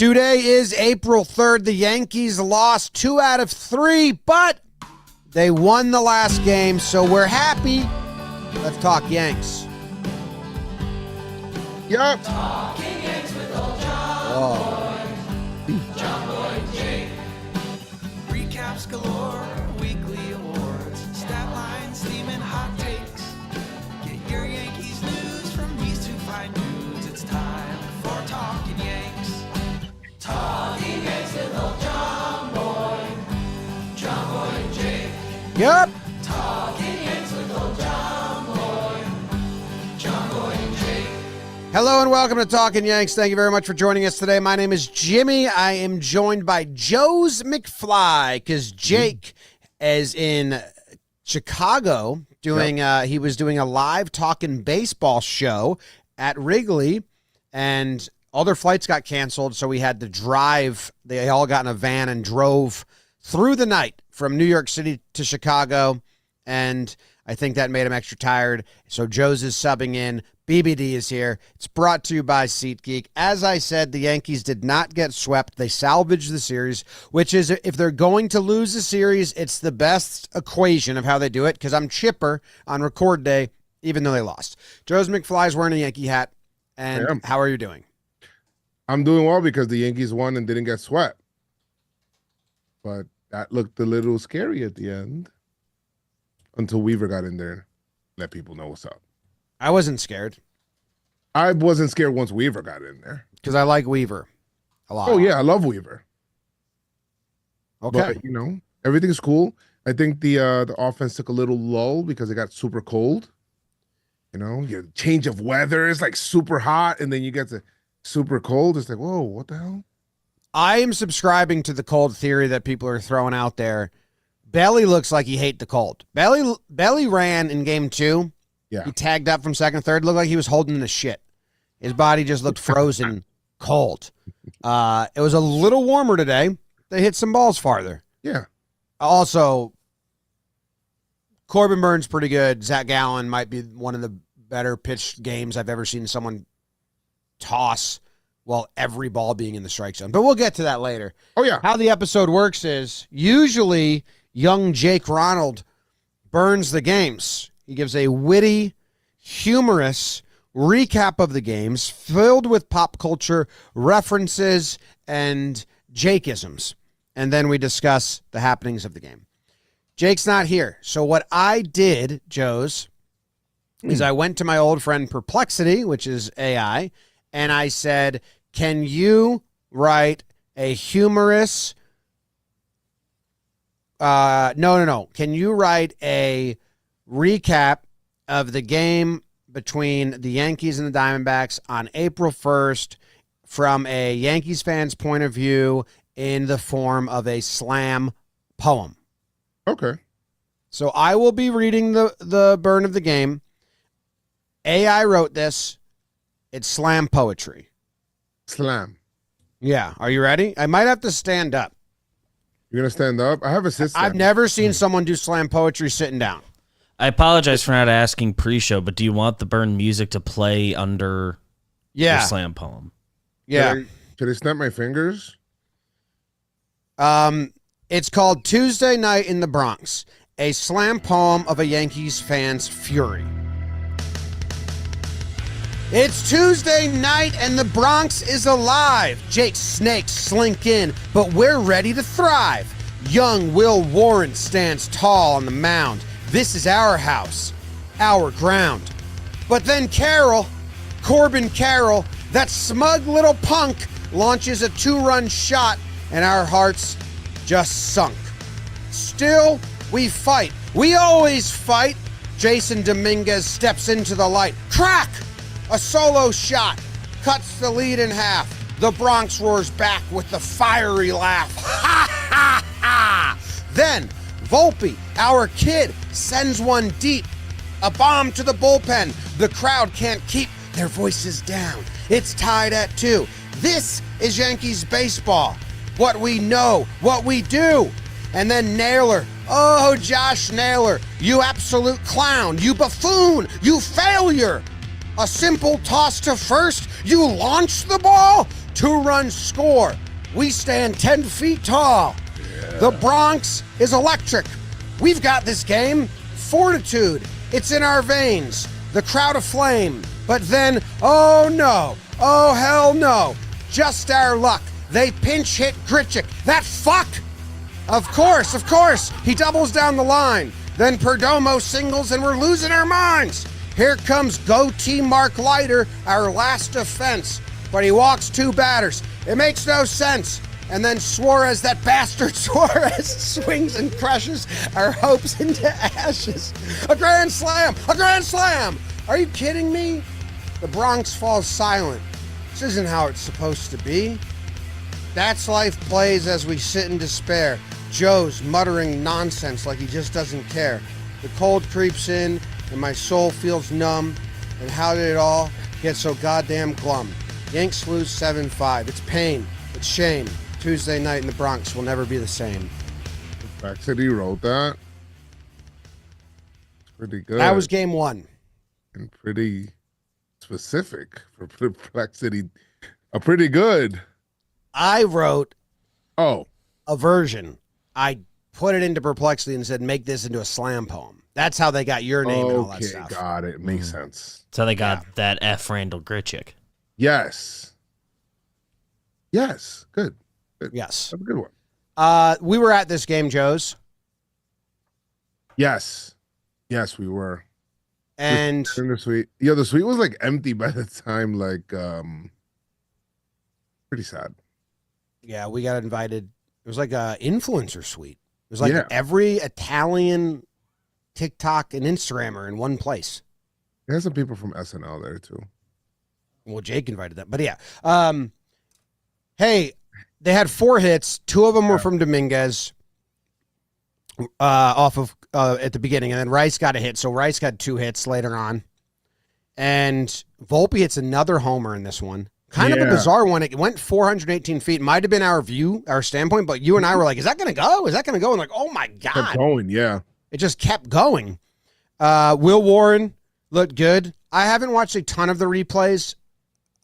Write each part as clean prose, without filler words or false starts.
Today is April 3rd. The Yankees lost 2 out of 3, but they won the last game, so we're happy. Let's talk Yanks. Yup. Talking Yanks with old John Boy Jake. Recaps galore, weekly awards, stat lines, theme, and hot takes. Get your Yankees news from these two fine dudes. It's time for Talking Yanks. Talking Yanks with old John Boy and Jake. Yep. Talking Yanks with old John Boy and Jake. Hello and welcome to Talkin' Yanks. Thank you very much for joining us today. My name is Jimmy. I am joined by Joe's McFly because Jake is in Chicago doing. He was doing a live Talkin' Baseball show at Wrigley, and all their flights got canceled, so we had to drive. They all got in a van and drove through the night from New York City to Chicago, and I think that made him extra tired. So Joe's is subbing in. BBD is here. It's brought to you by SeatGeek. As I said, the Yankees did not get swept. They salvaged the series, which is, if they're going to lose a series, it's the best equation of how they do it, because I'm chipper on record day, even though they lost. Joe's McFly's wearing a Yankee hat. And how are you doing? I'm doing well because the Yankees won and didn't get swept. But that looked a little scary at the end until Weaver got in there and let people know what's up. I wasn't scared. I wasn't scared once Weaver got in there. Because I like Weaver a lot. Oh, yeah, I love Weaver. Okay. But, everything's cool. I think the offense took a little lull because it got super cold. Your change of weather is like super hot, and then you get to super cold. It's like, whoa, what the hell? I am subscribing to the cold theory that people are throwing out there. Belly looks like he hates the cold. Belly ran in game 2. Yeah. He tagged up from second, third. Looked like he was holding the shit. His body just looked frozen cold. It was a little warmer today. They hit some balls farther. Yeah. Also, Corbin Burns pretty good. Zach Gallen might be one of the better pitched games I've ever seen someone toss while every ball being in the strike zone. But we'll get to that later. Oh, yeah. How the episode works is usually young Jake Ronald burns the games. He gives a witty, humorous recap of the games filled with pop culture references and Jakeisms. And then we discuss the happenings of the game. Jake's not here. So what I did, Joe's, is I went to my old friend Perplexity, which is AI, and I said, can you write a humorous... No. Can you write a recap of the game between the Yankees and the Diamondbacks on April 1st from a Yankees fan's point of view in the form of a slam poem? Okay. So I will be reading the burn of the game. AI wrote this. It's slam poetry. Slam. Yeah. Are you ready? I might have to stand up. You're going to stand up? I have a sit stand. I've never seen someone do slam poetry sitting down. I apologize for not asking pre-show, but do you want the burn music to play under your slam poem? Yeah. Should I snap my fingers? It's called Tuesday Night in the Bronx, a slam poem of a Yankees fan's fury. It's Tuesday night and the Bronx is alive. Jake's snakes slink in, but we're ready to thrive. Young Will Warren stands tall on the mound. This is our house, our ground. But then Corbin Carroll, that smug little punk, launches a 2-run shot and our hearts just sunk. Still, we fight. We always fight. Jasson Dominguez steps into the light. Crack! A solo shot cuts the lead in half. The Bronx roars back with the fiery laugh. Ha, ha, ha! Then Volpe, our kid, sends one deep. A bomb to the bullpen. The crowd can't keep their voices down. It's tied at 2. This is Yankees baseball. What we know, what we do. And then Naylor. Oh, Josh Naylor, you absolute clown. You buffoon. You failure. A simple toss to first. You launch the ball. 2 runs score. We stand 10 feet tall. The Bronx is electric. We've got this game. Fortitude. It's in our veins. The crowd aflame. But then, oh no. Oh hell no. Just our luck. They pinch hit Grisham. That fuck! Of course. He doubles down the line. Then Perdomo singles and we're losing our minds. Here comes goatee Mark Leiter, our last defense. But he walks 2 batters. It makes no sense. And then Suarez, that bastard Suarez, swings and crushes our hopes into ashes. A grand slam! A grand slam! Are you kidding me? The Bronx falls silent. This isn't how it's supposed to be. That's life plays as we sit in despair. Joe's muttering nonsense like he just doesn't care. The cold creeps in and my soul feels numb. And how did it all get so goddamn glum? Yanks lose 7-5. It's pain. It's shame. Tuesday night in the Bronx will never be the same. Perplexity wrote that. It's pretty good. That was game 1. And pretty specific for Perplexity. Pretty good. I wrote a version. I put it into Perplexity and said, make this into a slam poem. That's how they got your name and all that stuff. Okay, got it. Makes sense. So they got that F. Randall Grisham. Yes. Good. Yes. That's a good one. We were at this game, Joe's. Yes, we were. And in the suite. Yeah, the suite was like empty by the time, pretty sad. Yeah, we got invited. It was like a influencer suite. It was like every Italian TikTok and Instagrammer in one place. There's some people from SNL there too. Well, Jake invited them, but yeah. Hey, they had 4 hits. 2 of them were from Dominguez off of at the beginning, and then Rice got a hit. So Rice got 2 hits later on. And Volpe hits another homer in this one. Kind of a bizarre one. It went 418 feet. Might have been our standpoint, but you and I were like, is that going to go? Is that going to go? And like, oh my God. Kept going, yeah. It just kept going. Will Warren looked good. I haven't watched a ton of the replays,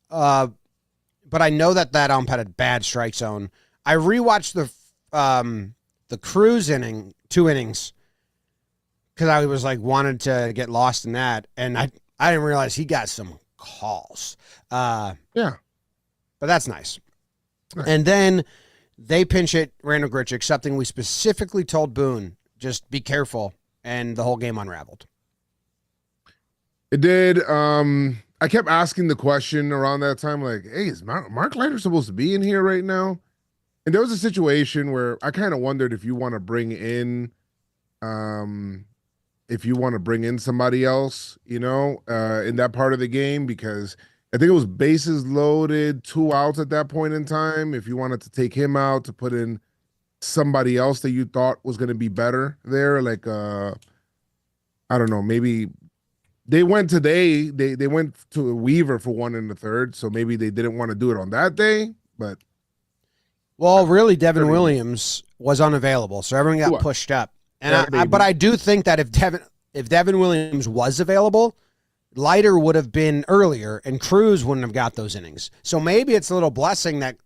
but I know that ump had a bad strike zone. I rewatched the Cruz 2 innings, because I was like wanted to get lost in that, and I didn't realize he got some calls. But that's nice. And then they pinch hit Randall Grisham, something we specifically told Boone, just be careful, and the whole game unraveled. It did. I kept asking the question around that time, like, hey, is Mark Leiter supposed to be in here right now? And there was a situation where I kind of wondered if you want to bring in somebody else, in that part of the game, because I think it was bases loaded, 2 outs at that point in time. If you wanted to take him out to put in somebody else that you thought was going to be better there, like, I don't know, maybe they went today. They went to Weaver for 1 1/3, so maybe they didn't want to do it on that day, but. Well, really, Devin Williams was unavailable, so everyone got pushed up. And but I do think that if Devin Williams was available, Leiter would have been earlier, and Cruz wouldn't have got those innings. So maybe it's a little blessing that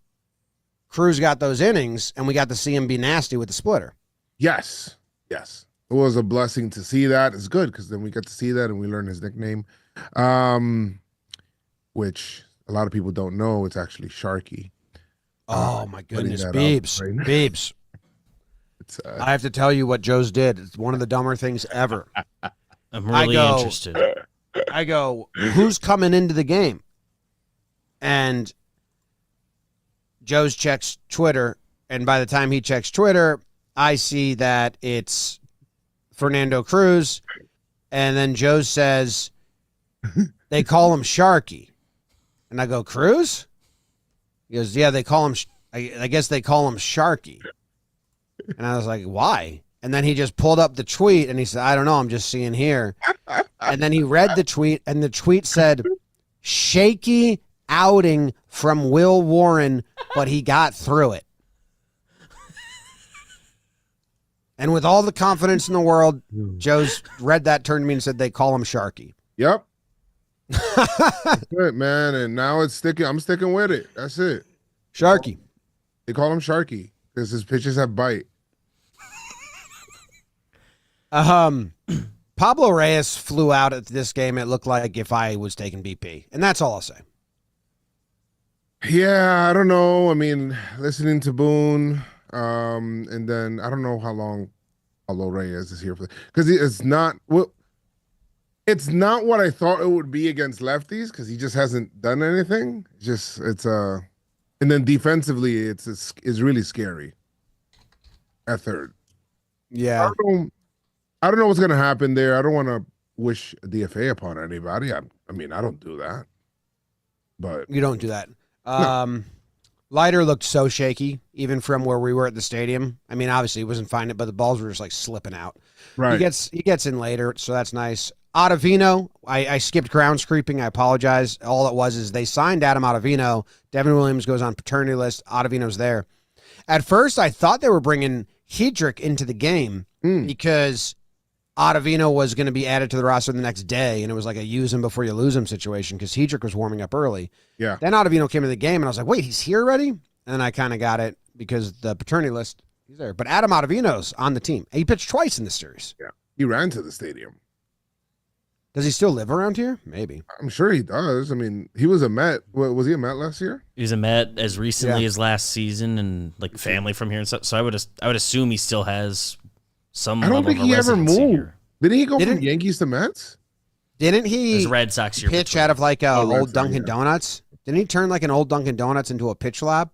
Cruz got those innings, and we got to see him be nasty with the splitter. Yes. It was a blessing to see that. It's good, because then we get to see that, and we learn his nickname, which a lot of people don't know. It's actually Sharky. Oh, my goodness. Beebs. Right Beebs. I have to tell you what Joe's did. It's one of the dumber things ever. I'm really interested. I go, who's coming into the game? And Joe's checks Twitter, and by the time he checks Twitter, I see that it's Fernando Cruz, and then Joe says, they call him Sharky. And I go, Cruz? He goes, yeah, they call him, I guess they call him Sharky. And I was like, why? And then he just pulled up the tweet, and he said, I don't know, I'm just seeing here. And then he read the tweet, and the tweet said, shaky outing from Will Warren, but he got through it. And with all the confidence in the world, Joe's read that, turned to me and said, they call him Sharky. Yep. That's it, man. And now it's sticking. I'm sticking with it. That's it. Sharky. They call him Sharky because his pitches have bite. Pablo Reyes flew out at this game. It looked like if I was taking BP, and that's all I'll say. Yeah, I don't know. I mean, listening to Boone, and then I don't know how long Pablo Reyes is here for, because it's not what I thought it would be against lefties, because he just hasn't done anything. And then defensively, it's really scary at third. Yeah. I don't know what's gonna happen there. I don't want to wish a DFA upon anybody. I mean, I don't do that. But You don't do that. Leiter looked so shaky, even from where we were at the stadium. I mean, obviously he wasn't finding it, but the balls were just like slipping out. right, He gets in later, so that's nice. Ottavino, I skipped grounds creeping. I apologize. All it was is they signed Adam Ottavino. Devin Williams goes on paternity list. Ottavino's there. At first, I thought they were bringing Hedrick into the game because Ottavino was going to be added to the roster the next day, and it was like a use him before you lose him situation because Hedrick was warming up early. yeah. Then Ottavino came into the game, and I was like, wait, he's here already? And then I kind of got it because the paternity list, he's there. But Adam Ottavino's on the team. He pitched twice in this series. Yeah, he ran to the stadium. Does he still live around here? Maybe. I'm sure he does. I mean, he was a Met. Was he a Met last year? He was a Met as recently as last season, and like family from here and stuff. So I would assume he still has some. I don't think he ever moved. Here. Didn't he go from Yankees to Mets? Didn't he His Red Sox year pitch between. out of like a Red old Sox, Dunkin' yeah. Donuts? Didn't he turn like an old Dunkin' Donuts into a pitch lab?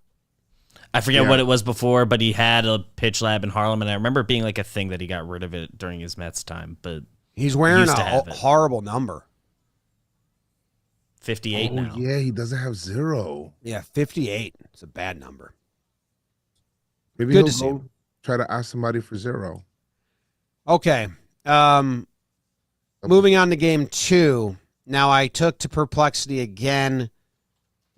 I forget Yeah. what it was before, but he had a pitch lab in Harlem, and I remember it being like a thing that he got rid of it during his Mets time. But He's wearing used to a have it. horrible number. 58 now. Yeah, he doesn't have 0. Yeah, 58. It's a bad number. Maybe Good he'll to see go him. try to ask somebody for 0. Okay. Moving on to game 2. Now, I took to perplexity again,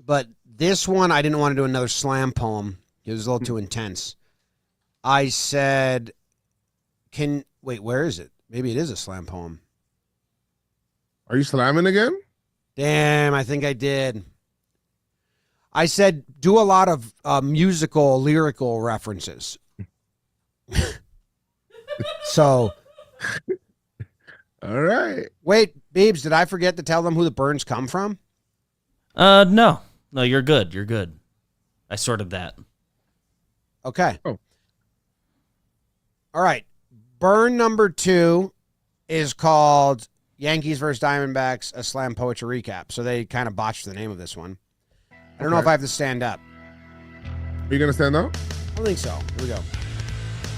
but this one I didn't want to do another slam poem. It was a little too intense. I said, wait, where is it? Maybe it is a slam poem. Are you slamming again? Damn, I think I did. I said, do a lot of musical, lyrical references. So, All right. wait, Beebs, did I forget to tell them who the burns come from? No, you're good. You're good. I sorted that. Okay. Oh. All right. Burn number 2 is called Yankees versus Diamondbacks, a slam poetry recap. So they kind of botched the name of this one. I don't know Okay. if I have to stand up. Are you going to stand up? I don't think so. Here we go.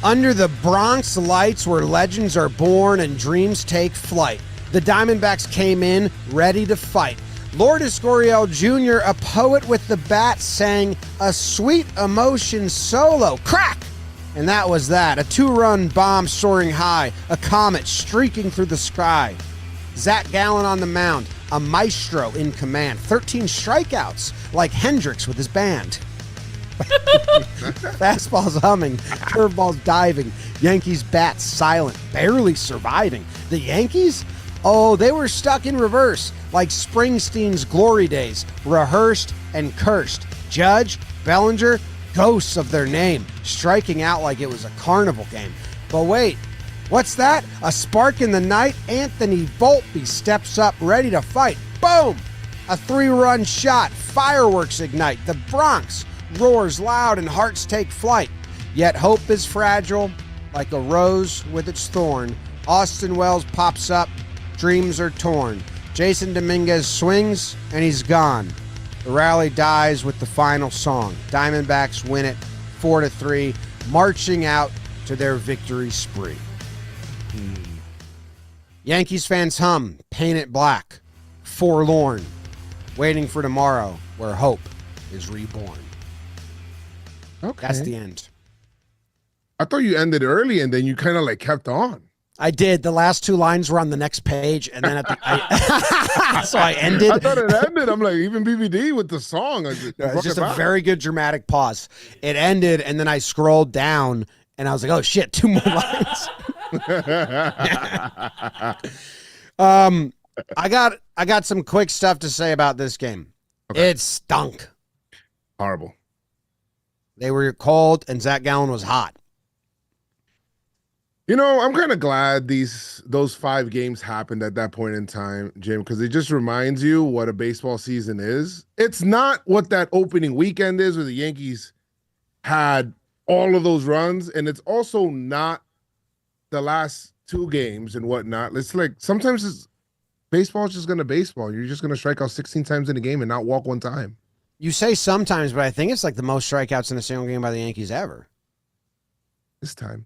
Under the Bronx lights where legends are born and dreams take flight, the Diamondbacks came in ready to fight. Lourdes Gurriel Jr., a poet with the bat, sang a sweet emotion solo. Crack! And that was that. A 2-run bomb soaring high, a comet streaking through the sky. Zach Gallen on the mound, a maestro in command. 13 strikeouts, like Hendrix with his band. Fastballs humming, curveballs diving, Yankees bats silent, barely surviving. The Yankees? Oh, they were stuck in reverse, like Springsteen's glory days, rehearsed and cursed. Judge, Bellinger, ghosts of their name, striking out like it was a carnival game. But wait, what's that? A spark in the night? Anthony Volpe steps up, ready to fight. Boom! A 3-run shot, fireworks ignite. The Bronx roars loud and hearts take flight. Yet hope is fragile, like a rose with its thorn. Austin Wells pops up, dreams are torn. Jasson Dominguez swings, and he's gone. The rally dies with the final song. Diamondbacks win it 4-3, marching out to their victory spree. Yankees fans hum, paint it black, forlorn, waiting for tomorrow where hope is reborn. Okay. That's the end. I thought you ended early and then you kind of like kept on. I did. The last 2 lines were on the next page, and then at the so I ended. I thought it ended. I'm like, even BBD with the song. It's just a very good dramatic pause. It ended, and then I scrolled down, and I was like, "Oh shit, 2 more lines." I got some quick stuff to say about this game. Okay. It stunk. Horrible. They were cold, and Zach Gallen was hot. You know, I'm kind of glad those 5 games happened at that point in time, Jim, because it just reminds you what a baseball season is. It's not what that opening weekend is where the Yankees had all of those runs, and it's also not the last 2 games and whatnot. It's like sometimes baseball is just gonna baseball. You're just gonna strike out 16 times in a game and not walk 1 time. You say sometimes, but I think it's like the most strikeouts in a single game by the Yankees ever. This time.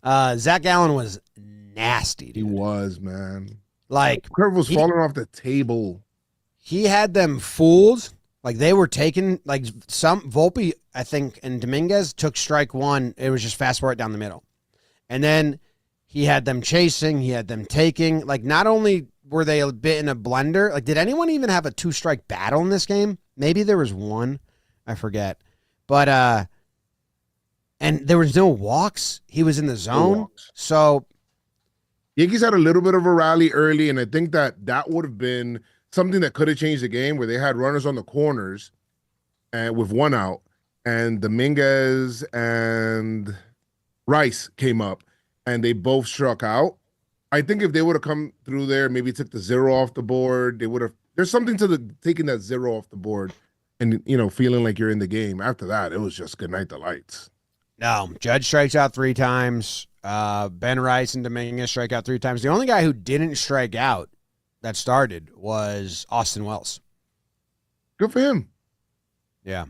Zach Gallen was nasty, dude. He was, man. Like, curve was falling off the table. He had them fooled. Like, they were taking, like, some Volpe, I think, and Dominguez took strike 1. It was just fast forward down the middle. And then he had them chasing. He had them taking. Like, not only were they a bit in a blender, like, did anyone even have a 2-strike battle in this game? Maybe there was one. I forget. But, and there was no walks. He was in the zone. So Yankees had a little bit of a rally early, and I think that would have been something that could have changed the game, where they had runners on the corners and with 1 out, and Dominguez and Rice came up, and they both struck out. I think if they would have come through there, maybe took the 0 off the board, they would have. There's something to taking that 0 off the board, and feeling like you're in the game. After that, it was just good night, the lights. No, Judge strikes out 3 times. Ben Rice and Dominguez strike out 3 times. The only guy who didn't strike out that started was Austin Wells. Good for him. Yeah.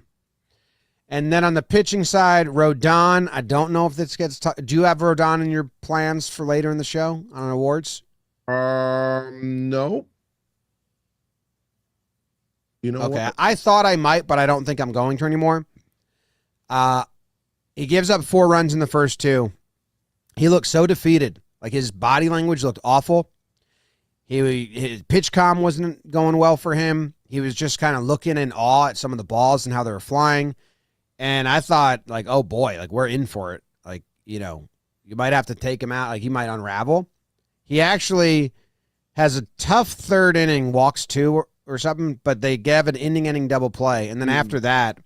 And then on the pitching side, Rodon. I don't know if this gets. Do you have Rodon in your plans for later in the show on awards? No. You know Okay, what? I thought I might, but I don't think I'm going to anymore. He gives up 4 runs in the first 2. He looked so defeated. Like, his body language looked awful. His pitch comm wasn't going well for him. He was just kind of looking in awe at some of the balls and how they were flying. And I thought, like, oh boy, like, we're in for it. Like, you might have to take him out. Like, he might unravel. He actually has a tough 3rd inning, walks 2 or something, but they gave an inning double play. And then after that,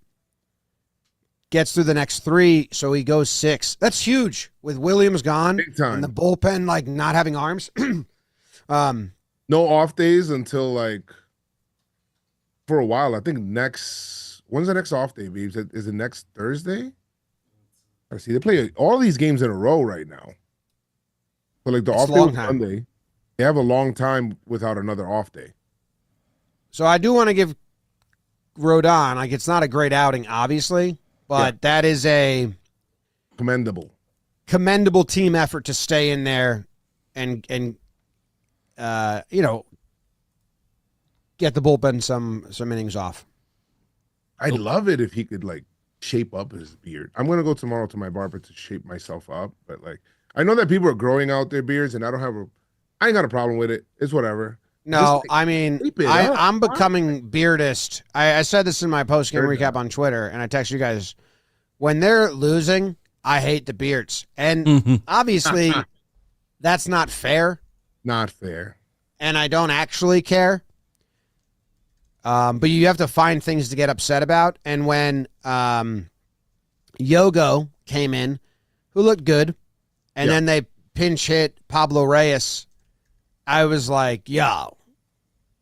gets through the next 3, so he goes 6. That's huge with Williams gone Big time. and the bullpen, like, not having arms. No off days until, like, for a while. I think when's the next off day, Beebs? Is it next Thursday? I see they play all these games in a row right now. So, like, the off day was Monday. They have a long time without another off day. So I do want to give Rodon, like, it's not a great outing, obviously, but that is a commendable team effort to stay in there and get the bullpen some innings off. I'd love it if he could, like, shape up his beard. I'm gonna go tomorrow to my barber to shape myself up, but, like, I know that people are growing out their beards, and I ain't got a problem with it. It's whatever. No, Just, like, I mean, I'm becoming beardist. I said this in my post-game recap on Twitter, and I text you guys. When they're losing, I hate the beards. And obviously, that's not fair. Not fair. And I don't actually care. But you have to find things to get upset about. And when Yogo came in, who looked good, and then they pinch hit Pablo Reyes, I was like, yo.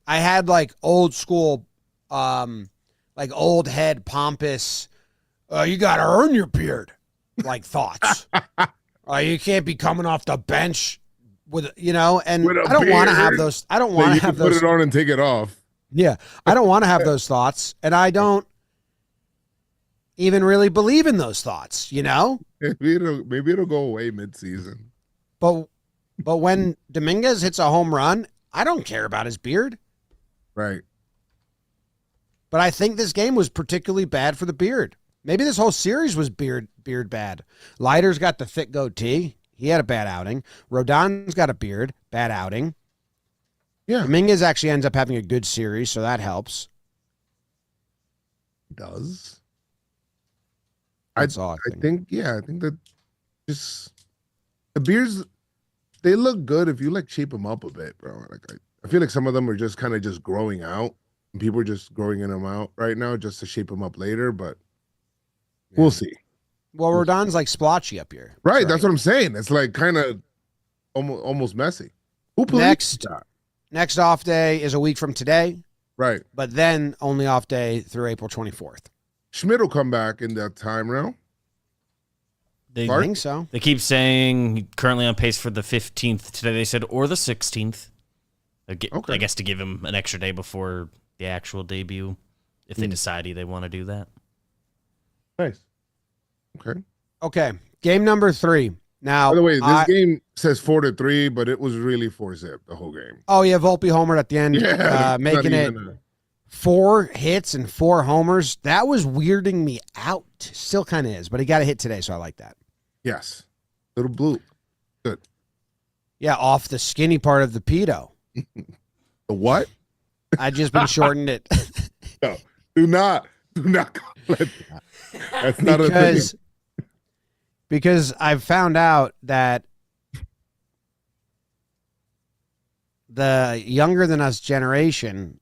I had, like, old school, like, old head pompous, you got to earn your beard, like, thoughts. You can't be coming off the bench with, and I don't want to have those. I don't want to have those. Put it on and take it off. Yeah. I don't want to have those thoughts. And I don't even really believe in those thoughts, Maybe it'll go away mid-season. But when Dominguez hits a home run, I don't care about his beard. Right. But I think this game was particularly bad for the beard. Maybe this whole series was beard bad. Leiter's got the thick goatee. He had a bad outing. Rodon's got a beard. Bad outing. Yeah. Dominguez actually ends up having a good series, so that helps. Does. That's all I think that just the beards, they look good if you, like, shape them up a bit, bro. Like, I feel like some of them are just kind of just growing out. People are just growing them out right now just to shape them up later, but we'll see. Well, Rodon's like splotchy up here. Right, that's what I'm saying. It's like kind of almost messy. Who Next off day is a week from today. Right. But then only off day through April 24th. Schmidt will come back in that time now. I think so. They keep saying currently on pace for the 15th today. They said or the 16th. Okay. I guess to give him an extra day before the actual debut, if they decide they want to do that. Nice. Okay. Game number 3. Now, by the way, this game says 4-3, but it was really 4-zip the whole game. Oh yeah, Volpe homered at the end, making it 4 hits and 4 homers. That was weirding me out. Still kind of is, but he got a hit today, so I like that. Yes, little blue, good. Yeah, off the skinny part of the pedo. The what? I just been shortened it. No, do not call it that. That's not a thing. Because I've found out that the younger than us generation,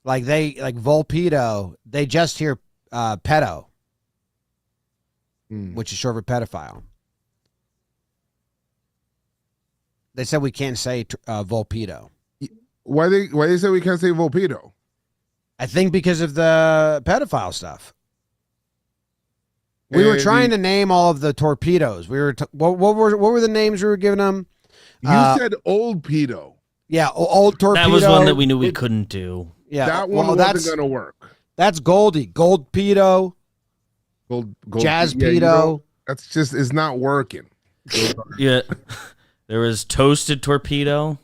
like Volpedo, they just hear pedo, which is short for pedophile. They said we can't say Volpedo. Why they say we can't say Volpedo? I think because of the pedophile stuff. We were trying to name all of the torpedoes. We were what were the names we were giving them? You said old pedo. Yeah, old torpedo. That was one that we knew we couldn't do. Yeah, that one wasn't gonna work. That's Goldie, Gold pedo, Gold Jazz pedo. pedo. That's just it's not working. Yeah, there was toasted torpedo.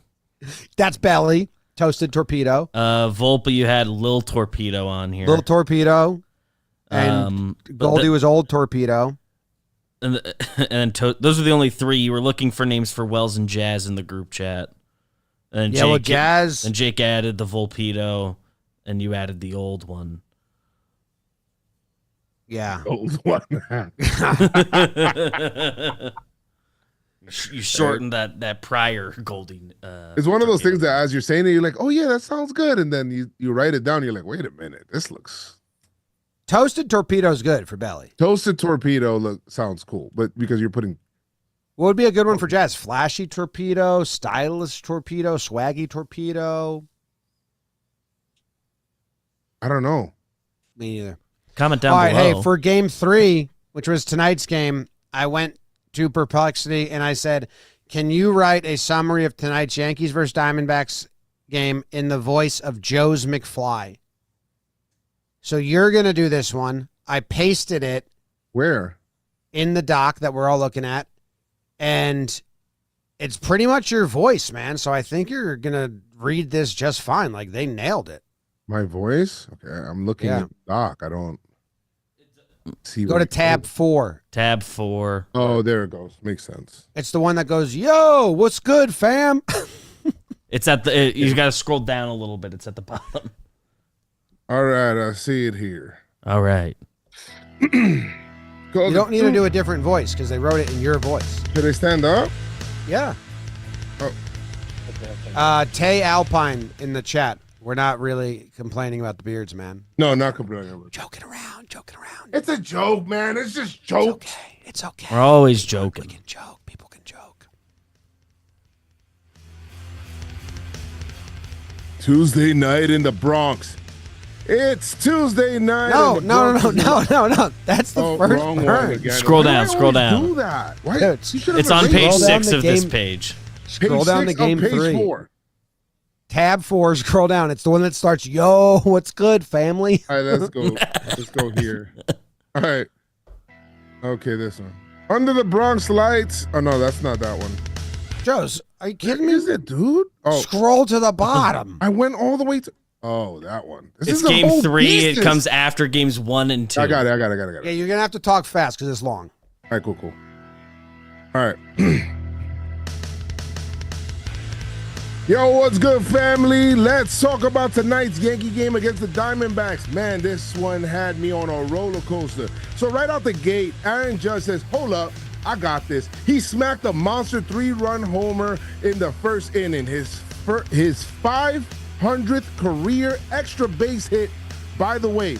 That's Belly, toasted torpedo. Volpe, you had Lil Torpedo on here. Little torpedo. And Goldie was old torpedo. And those are the only 3. You were looking for names for Wells and Jazz in the group chat. And Jazz. And Jake added the Volpedo, and you added the old one. Yeah. Old one. You shortened that prior Goldie. It's one of those things that as you're saying it, you're like, oh yeah, that sounds good. And then you write it down, you're like, wait a minute, this looks... Toasted torpedo is good for Belly. Toasted torpedo sounds cool, but because you're putting... What would be a good one for Jazz? Flashy torpedo, stylish torpedo, swaggy torpedo? I don't know. Me neither. Comment down below. All right, below. hey, for game 3, which was tonight's game, I went to Perplexity and I said, can you write a summary of tonight's Yankees versus Diamondbacks game in the voice of Joe's McFly? So you're going to do this one. I pasted it. Where? In the doc that we're all looking at. And it's pretty much your voice, man. So I think you're going to read this just fine. Like, they nailed it. My voice? Okay, I'm looking at the doc. I don't see. Go to tab 4. Tab 4. Oh, there it goes. Makes sense. It's the one that goes, yo, what's good, fam? It's at the... you got to scroll down a little bit. It's at the bottom. All right, I see it here. All right. You don't need to do a different voice because they wrote it in your voice. Should they stand up? Yeah. Oh. Tay Alpine in the chat. We're not really complaining about the beards, man. No, not complaining. Joking around. It's a joke, man. It's just jokes. It's okay. We're always joking. We can joke. People can joke. Tuesday night in the Bronx. It's Tuesday night. No. That's the first wrong one again. Scroll down. Do that. Why? It's on page 6 of this page. Scroll down to game page 3. 4. Tab 4, scroll down. It's the one that starts, yo, what's good, family? All right, let's go. Let's go here. All right. Okay, this one. Under the Bronx lights. Oh, no, that's not that one. Joe's, are you kidding me? Is it, dude? Oh, Scroll to the bottom. I went all the way to... Oh, that one. It's game 3. It comes after games 1 and 2. I got it. Yeah, you're going to have to talk fast because it's long. All right, cool. All right. Yo, what's good, family? Let's talk about tonight's Yankee game against the Diamondbacks. Man, this one had me on a roller coaster. So right out the gate, Aaron Judge says, hold up, I got this. He smacked a monster 3-run homer in the first inning. His 300th career extra base hit. By the way,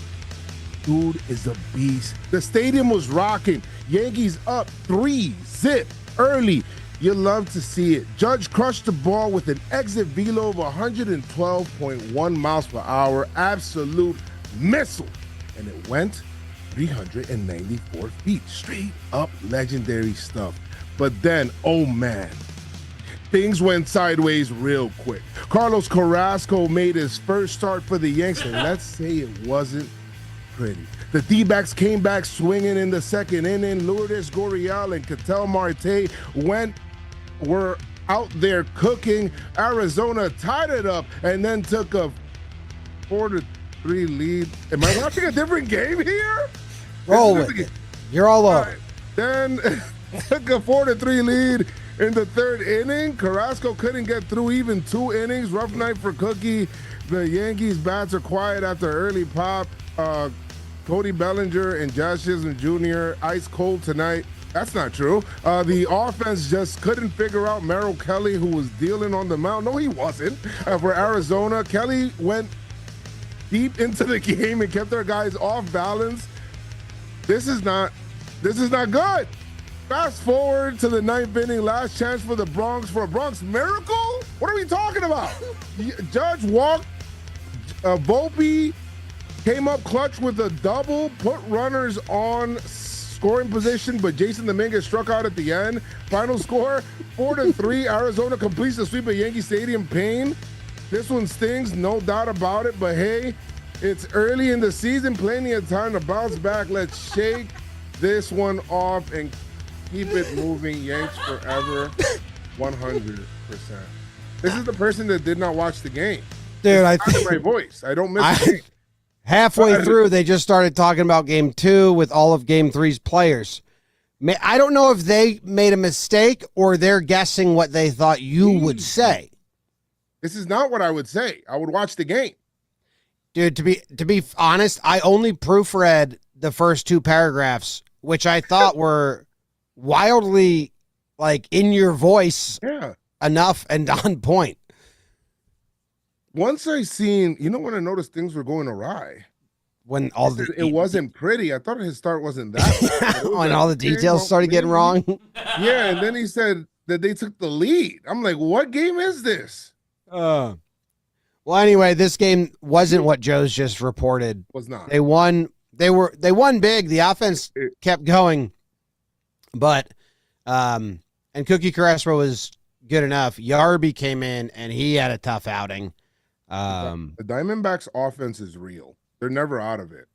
dude is a beast. The stadium was rocking. Yankees up 3-0 early. You love to see it. Judge crushed the ball with an exit velo of 112.1 miles per hour. Absolute missile. And it went 394 feet. Straight up legendary stuff. But then, oh man, things went sideways real quick. Carlos Carrasco made his first start for the Yanks, and let's say it wasn't pretty. The D-backs came back swinging in the second inning. Lourdes Gurriel and Ketel Marte were out there cooking. Arizona tied it up and then took a 4-3 lead. Am I watching a different game here? Roll with it. You're all over. Right. Then took a 4-3 lead in the third inning. Carrasco couldn't get through even 2 innings. Rough night for Cookie. The Yankees bats are quiet after early pop. Cody Bellinger and Jasson Jr. ice cold tonight. That's not true. The offense just couldn't figure out Merrill Kelly, who was dealing on the mound. No, he wasn't. For Arizona, Kelly went deep into the game and kept their guys off balance. This is not good. Fast forward to the 9th inning, last chance for the Bronx for a Bronx miracle? What are we talking about? Judge walked, Volpe came up clutch with a double, put runners on scoring position, but Jasson Dominguez struck out at the end. Final score, 4-3. Arizona completes the sweep at Yankee Stadium. Pain. This one stings, no doubt about it, but hey, it's early in the season, plenty of time to bounce back. Let's shake this one off and keep it moving. Yanks forever, 100%. This is the person that did not watch the game. Dude, I think my voice. I don't miss the game. Halfway through, they just started talking about game 2 with all of game 3's players. I don't know if they made a mistake or they're guessing what they thought you would say. This is not what I would say. I would watch the game. Dude, to be honest, I only proofread the first 2 paragraphs, which I thought were wildly like in your voice enough and on point. Once I seen, when I noticed things were going awry. When it wasn't pretty. I thought his start wasn't that bad. When all the details started getting wrong. Yeah, and then he said that they took the lead. I'm like, what game is this? Well, anyway, this game wasn't what Joe's just reported. Was not. They won. They won big. The offense kept going, but and Cookie Carrasco was good enough. Yarby came in and he had a tough outing. The Diamondbacks offense is real. They're never out of it.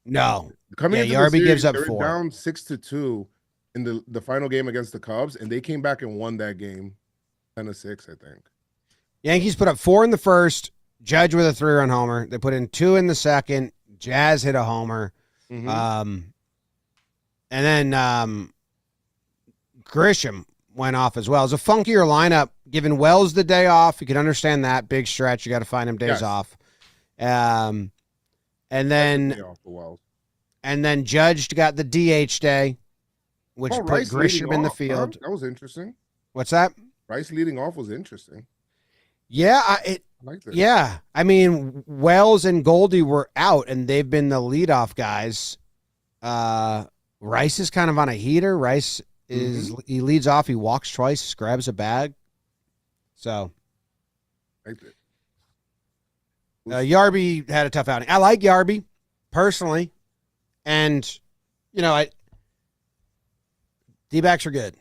No. Yarby gives up 4. Down 6-2 in the final game against the Cubs, and they came back and won that game 10-6, I think. Yankees put up 4 in the first. Judge with a 3-run homer. They put in 2 in the second. Jazz hit a homer. And then Grisham went off as well. It was a funkier lineup. Giving Wells the day off. You can understand that. Big stretch. You got to find him days off. And then Judge got the DH day, which put Rice Grisham in the field. That was interesting. What's that? Rice leading off was interesting. Yeah, I like that. Yeah. I mean, Wells and Goldie were out, and they've been the leadoff guys. Rice is kind of on a heater. Rice is he leads off. He walks twice, grabs a bag. So, Yarby had a tough outing. I like Yarby personally, and D-backs are good.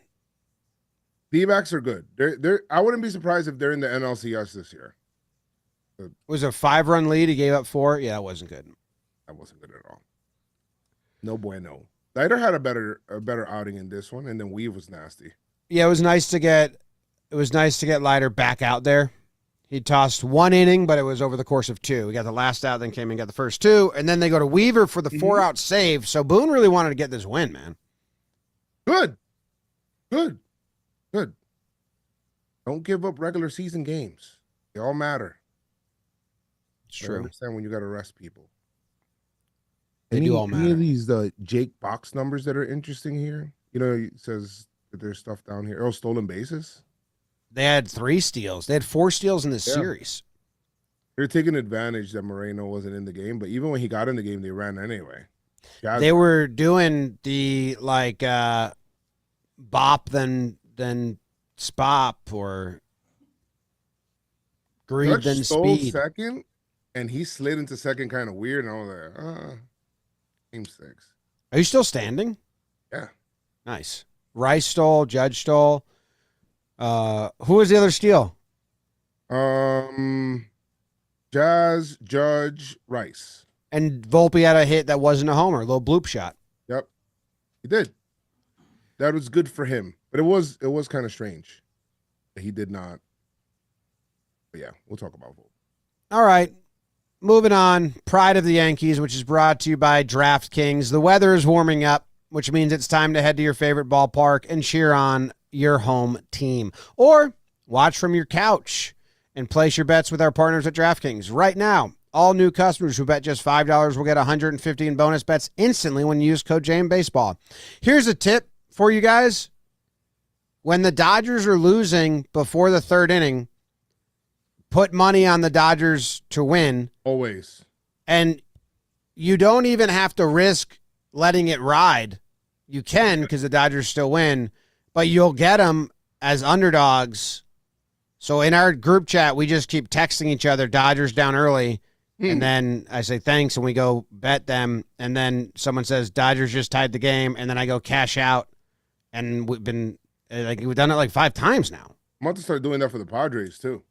D-backs are good. They're. I wouldn't be surprised if they're in the NLCS this year. It was a 5-run lead. He gave up 4. Yeah, that wasn't good. That wasn't good at all. No bueno. Leiter had a better outing in this one, and then Weave was nasty. Yeah, it was nice to get Leiter back out there. He tossed 1 inning, but it was over the course of 2. He got the last out, then came and got the first 2, and then they go to Weaver for the 4-out save. So Boone really wanted to get this win, man. Good. Don't give up regular season games. They all matter. It's true. I understand when you got to rest people. They do all matter. Any of these Jake box numbers that are interesting here? It says that there's stuff down here. Stolen bases. They had 3 steals. They had 4 steals in this series. They're taking advantage that Moreno wasn't in the game, but even when he got in the game, they ran anyway. They were doing the bop then spop or greed then speed. Second, and he slid into second kind of weird, and I was like, game 6. Are you still standing? Yeah. Nice. Rice stole, Judge stole. Who was the other steal? Jazz, Judge, Rice. And Volpe had a hit that wasn't a homer, a little bloop shot. Yep. He did. That was good for him. But it was kind of strange that he did not. But yeah, we'll talk about Volpe. All right. Moving on. Pride of the Yankees, which is brought to you by DraftKings. The weather is warming up, which means it's time to head to your favorite ballpark and cheer on your home team. Or watch from your couch and place your bets with our partners at DraftKings. Right now, all new customers who bet just $5 will get $150 in bonus bets instantly when you use code JMBaseball. Here's a tip for you guys. When the Dodgers are losing before the third inning, put money on the Dodgers to win. Always. And you don't even have to risk letting it ride. You can because the Dodgers still win, but you'll get them as underdogs. So in our group chat, we just keep texting each other, Dodgers down early. And then I say thanks, and we go bet them. And then someone says Dodgers just tied the game, and then I go cash out. And we've done it 5 times now. I'm about to start doing that for the Padres too.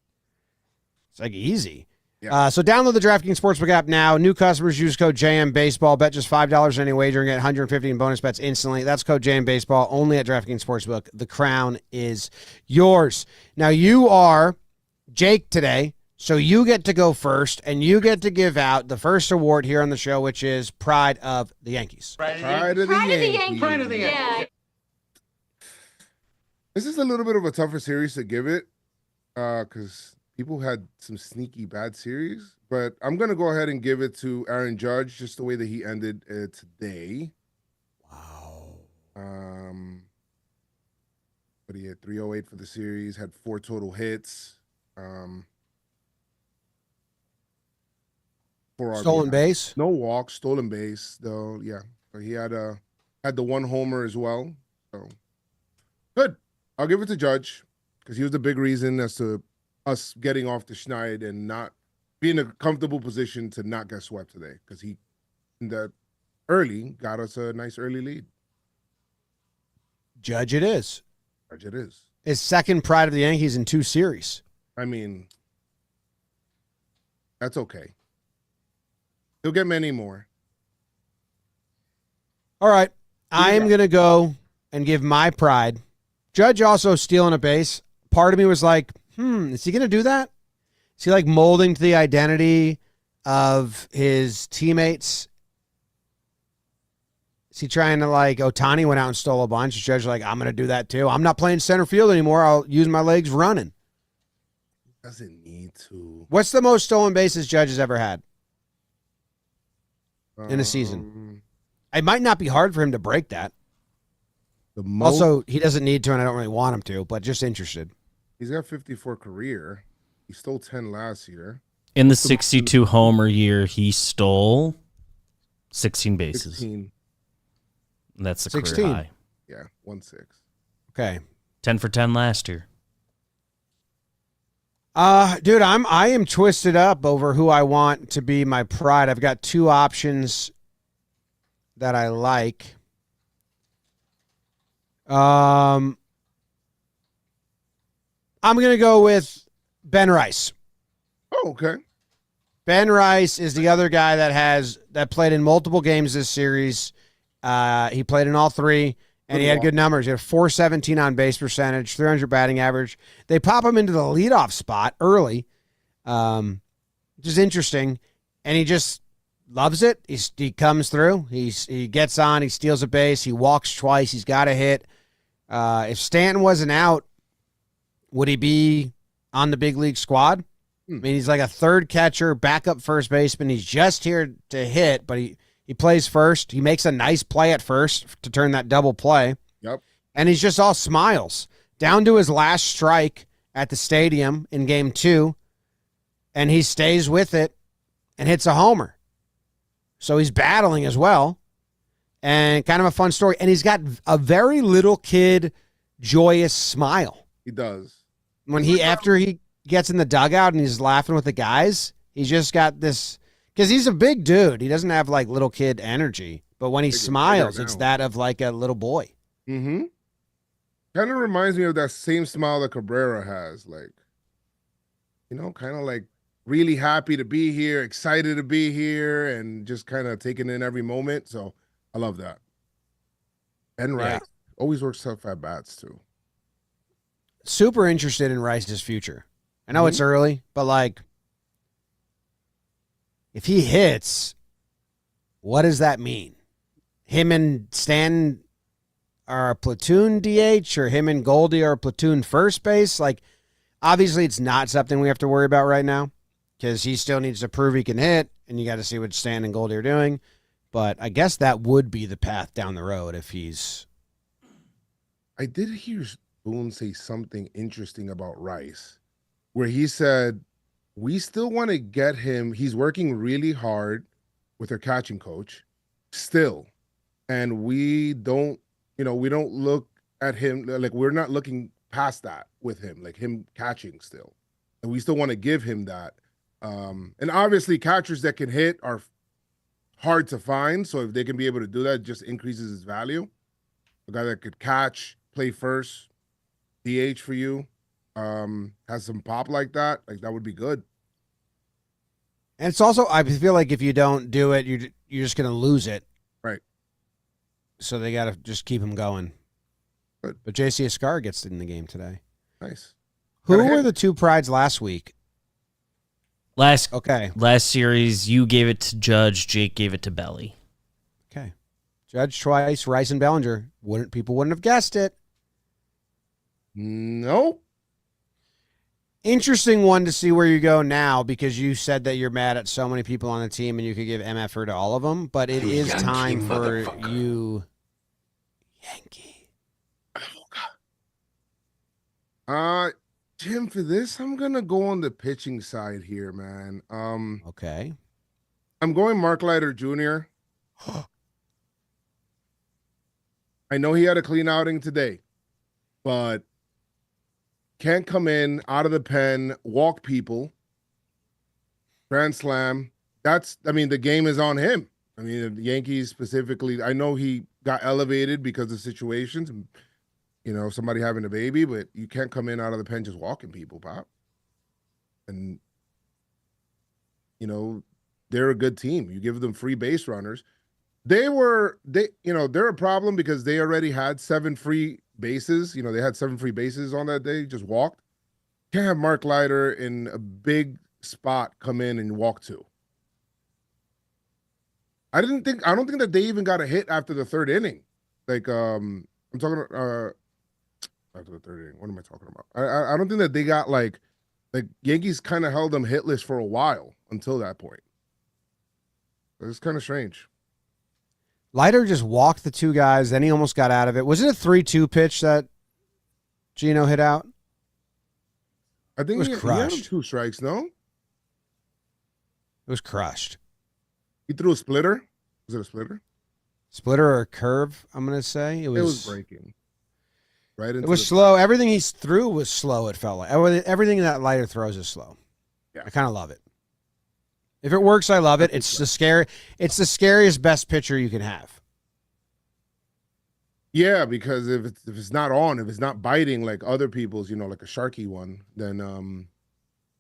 It's easy. Yeah. So download the DraftKings Sportsbook app now. New customers use code JMBaseball. Bet just $5 on any wager and get $150 in bonus bets instantly. That's code JMBaseball only at DraftKings Sportsbook. The crown is yours. Now you are Jake today. So you get to go first, and you get to give out the first award here on the show, which is Pride of the Yankees. Pride of the Yankees. Pride of the Yankees. Yeah. This is a little bit of a tougher series to give it because people had some sneaky bad series. But I'm going to go ahead and give it to Aaron Judge just the way that he ended it today. Wow. But he had 308 for the series, had 4 total hits. 4 Stolen RBI. base? No walks, stolen base, though. Yeah. So he had the 1 homer as well. So good. I'll give it to Judge because he was the big reason as to us getting off the schneid and not being in a comfortable position to not get swept today because he in the early got us a nice early lead. Judge it is. Judge it is. His second Pride of the Yankees in 2 series. I mean, that's okay. He'll get many more. All right. I am going to go and give my pride. Judge also stealing a base. Part of me was like, is he going to do that? Is he molding to the identity of his teammates? Is he trying to Ohtani went out and stole a bunch? Judge I'm going to do that too. I'm not playing center field anymore. I'll use my legs running. Doesn't need to. What's the most stolen bases Judge has ever had in a season? It might not be hard for him to break that. Also, he doesn't need to, and I don't really want him to, but just interested. He's got 54 career. He stole 10 last year. In the 62 homer year, he stole 16 bases. 16. That's the 16. career high. Yeah, 1-6. Okay. 10 for 10 last year. Dude, I am twisted up over who I want to be my pride. I've got 2 options that I like. I'm going to go with Ben Rice. Oh, okay. Ben Rice is the other guy that played in multiple games this series. He played in all 3, and he had good numbers. He had 417 on base percentage, 300 batting average. They pop him into the leadoff spot early, which is interesting, and he just loves it. He comes through. He gets on. He steals a base. He walks twice. He's got a hit. If Stanton wasn't out, would he be on the big league squad? I mean, he's like a third catcher, backup first baseman. He's just here to hit, but he plays first. He makes a nice play at first to turn that double play. Yep. And he's just all smiles. Down to his last strike at the stadium in game 2. and he stays with it and hits a homer. So he's battling as well, and kind of a fun story. And he's got a very little kid, joyous smile. He does. After he gets in the dugout and he's laughing with the guys, he's just got this, because he's a big dude. He doesn't have like little kid energy, but when he smiles, it's that of like a little boy. Mm-hmm. Kind of reminds me of that same smile that Cabrera has, like, kind of like really happy to be here, excited to be here, and just kind of taking in every moment. So I love that. And Rice always works tough at bats too. Super interested in Rice's future. I know it's early, but like, if he hits, what does that mean? Him and Stan are a platoon DH, or him and Goldie are a platoon first base? Like, obviously it's not something we have to worry about right now, because he still needs to prove he can hit, and you got to see what Stan and Goldie are doing. But I guess that would be the path down the road if he's... I did hear Boone say something interesting about Rice, where he said, we still want to get him. He's working really hard with our catching coach still. And we don't look at him, like, we're not looking past that with him, like him catching still. And we still want to give him that. And obviously catchers that can hit are hard to find. So if they can be able to do that, it just increases his value. A guy that could catch, play first, DH for you, has some pop like that would be good. And it's also, I feel like if you don't do it, you're just going to lose it. Right. So they got to just keep him going. Good. But JC Escar gets in the game today. Nice. Who were the two prides last week? Last series, you gave it to Judge, Jake gave it to Belly. Okay. Judge twice, Rice and Bellinger. People wouldn't have guessed it. Nope. Interesting one to see where you go now, because you said that you're mad at so many people on the team and you could give MFer to all of them, but it is Yankee time for motherfucker. you, Yankee. Jim, for this, I'm gonna go on the pitching side here, man. Okay. I'm going Mark Leiter Jr. I know he had a clean outing today, but can't come in out of the pen, walk people, grand slam. The game is on him. I mean, the Yankees specifically, I know he got elevated because of situations and, somebody having a baby, but you can't come in out of the pen just walking people, Pop. And, they're a good team. You give them free base runners. They're a problem because they already had 7 free bases. They had 7 free bases on that day, just walked. Can't have Mark Leiter in a big spot come in and walk 2. I don't think that they even got a hit after the 3rd inning. Like, I'm talking after the 3rd inning. What am I talking about? I don't think that they got like Yankees kind of held them hitless for a while until that point. It's kind of strange. Leiter just walked the 2 guys, then he almost got out of it. Was it a 3-2 pitch that Gino hit out? I think it was crushed. He had 2 strikes, no? It was crushed. He threw a splitter. Was it a splitter? Splitter or a curve, I'm going to say. It was breaking. Right into it was slow. Everything he threw was slow, it felt like. Everything that Leiter throws is slow. Yeah. I kind of love it. If it works, I love it. It's the scariest best pitcher you can have. Yeah, because if it's not on, if it's not biting like other people's, like a Sharky one, then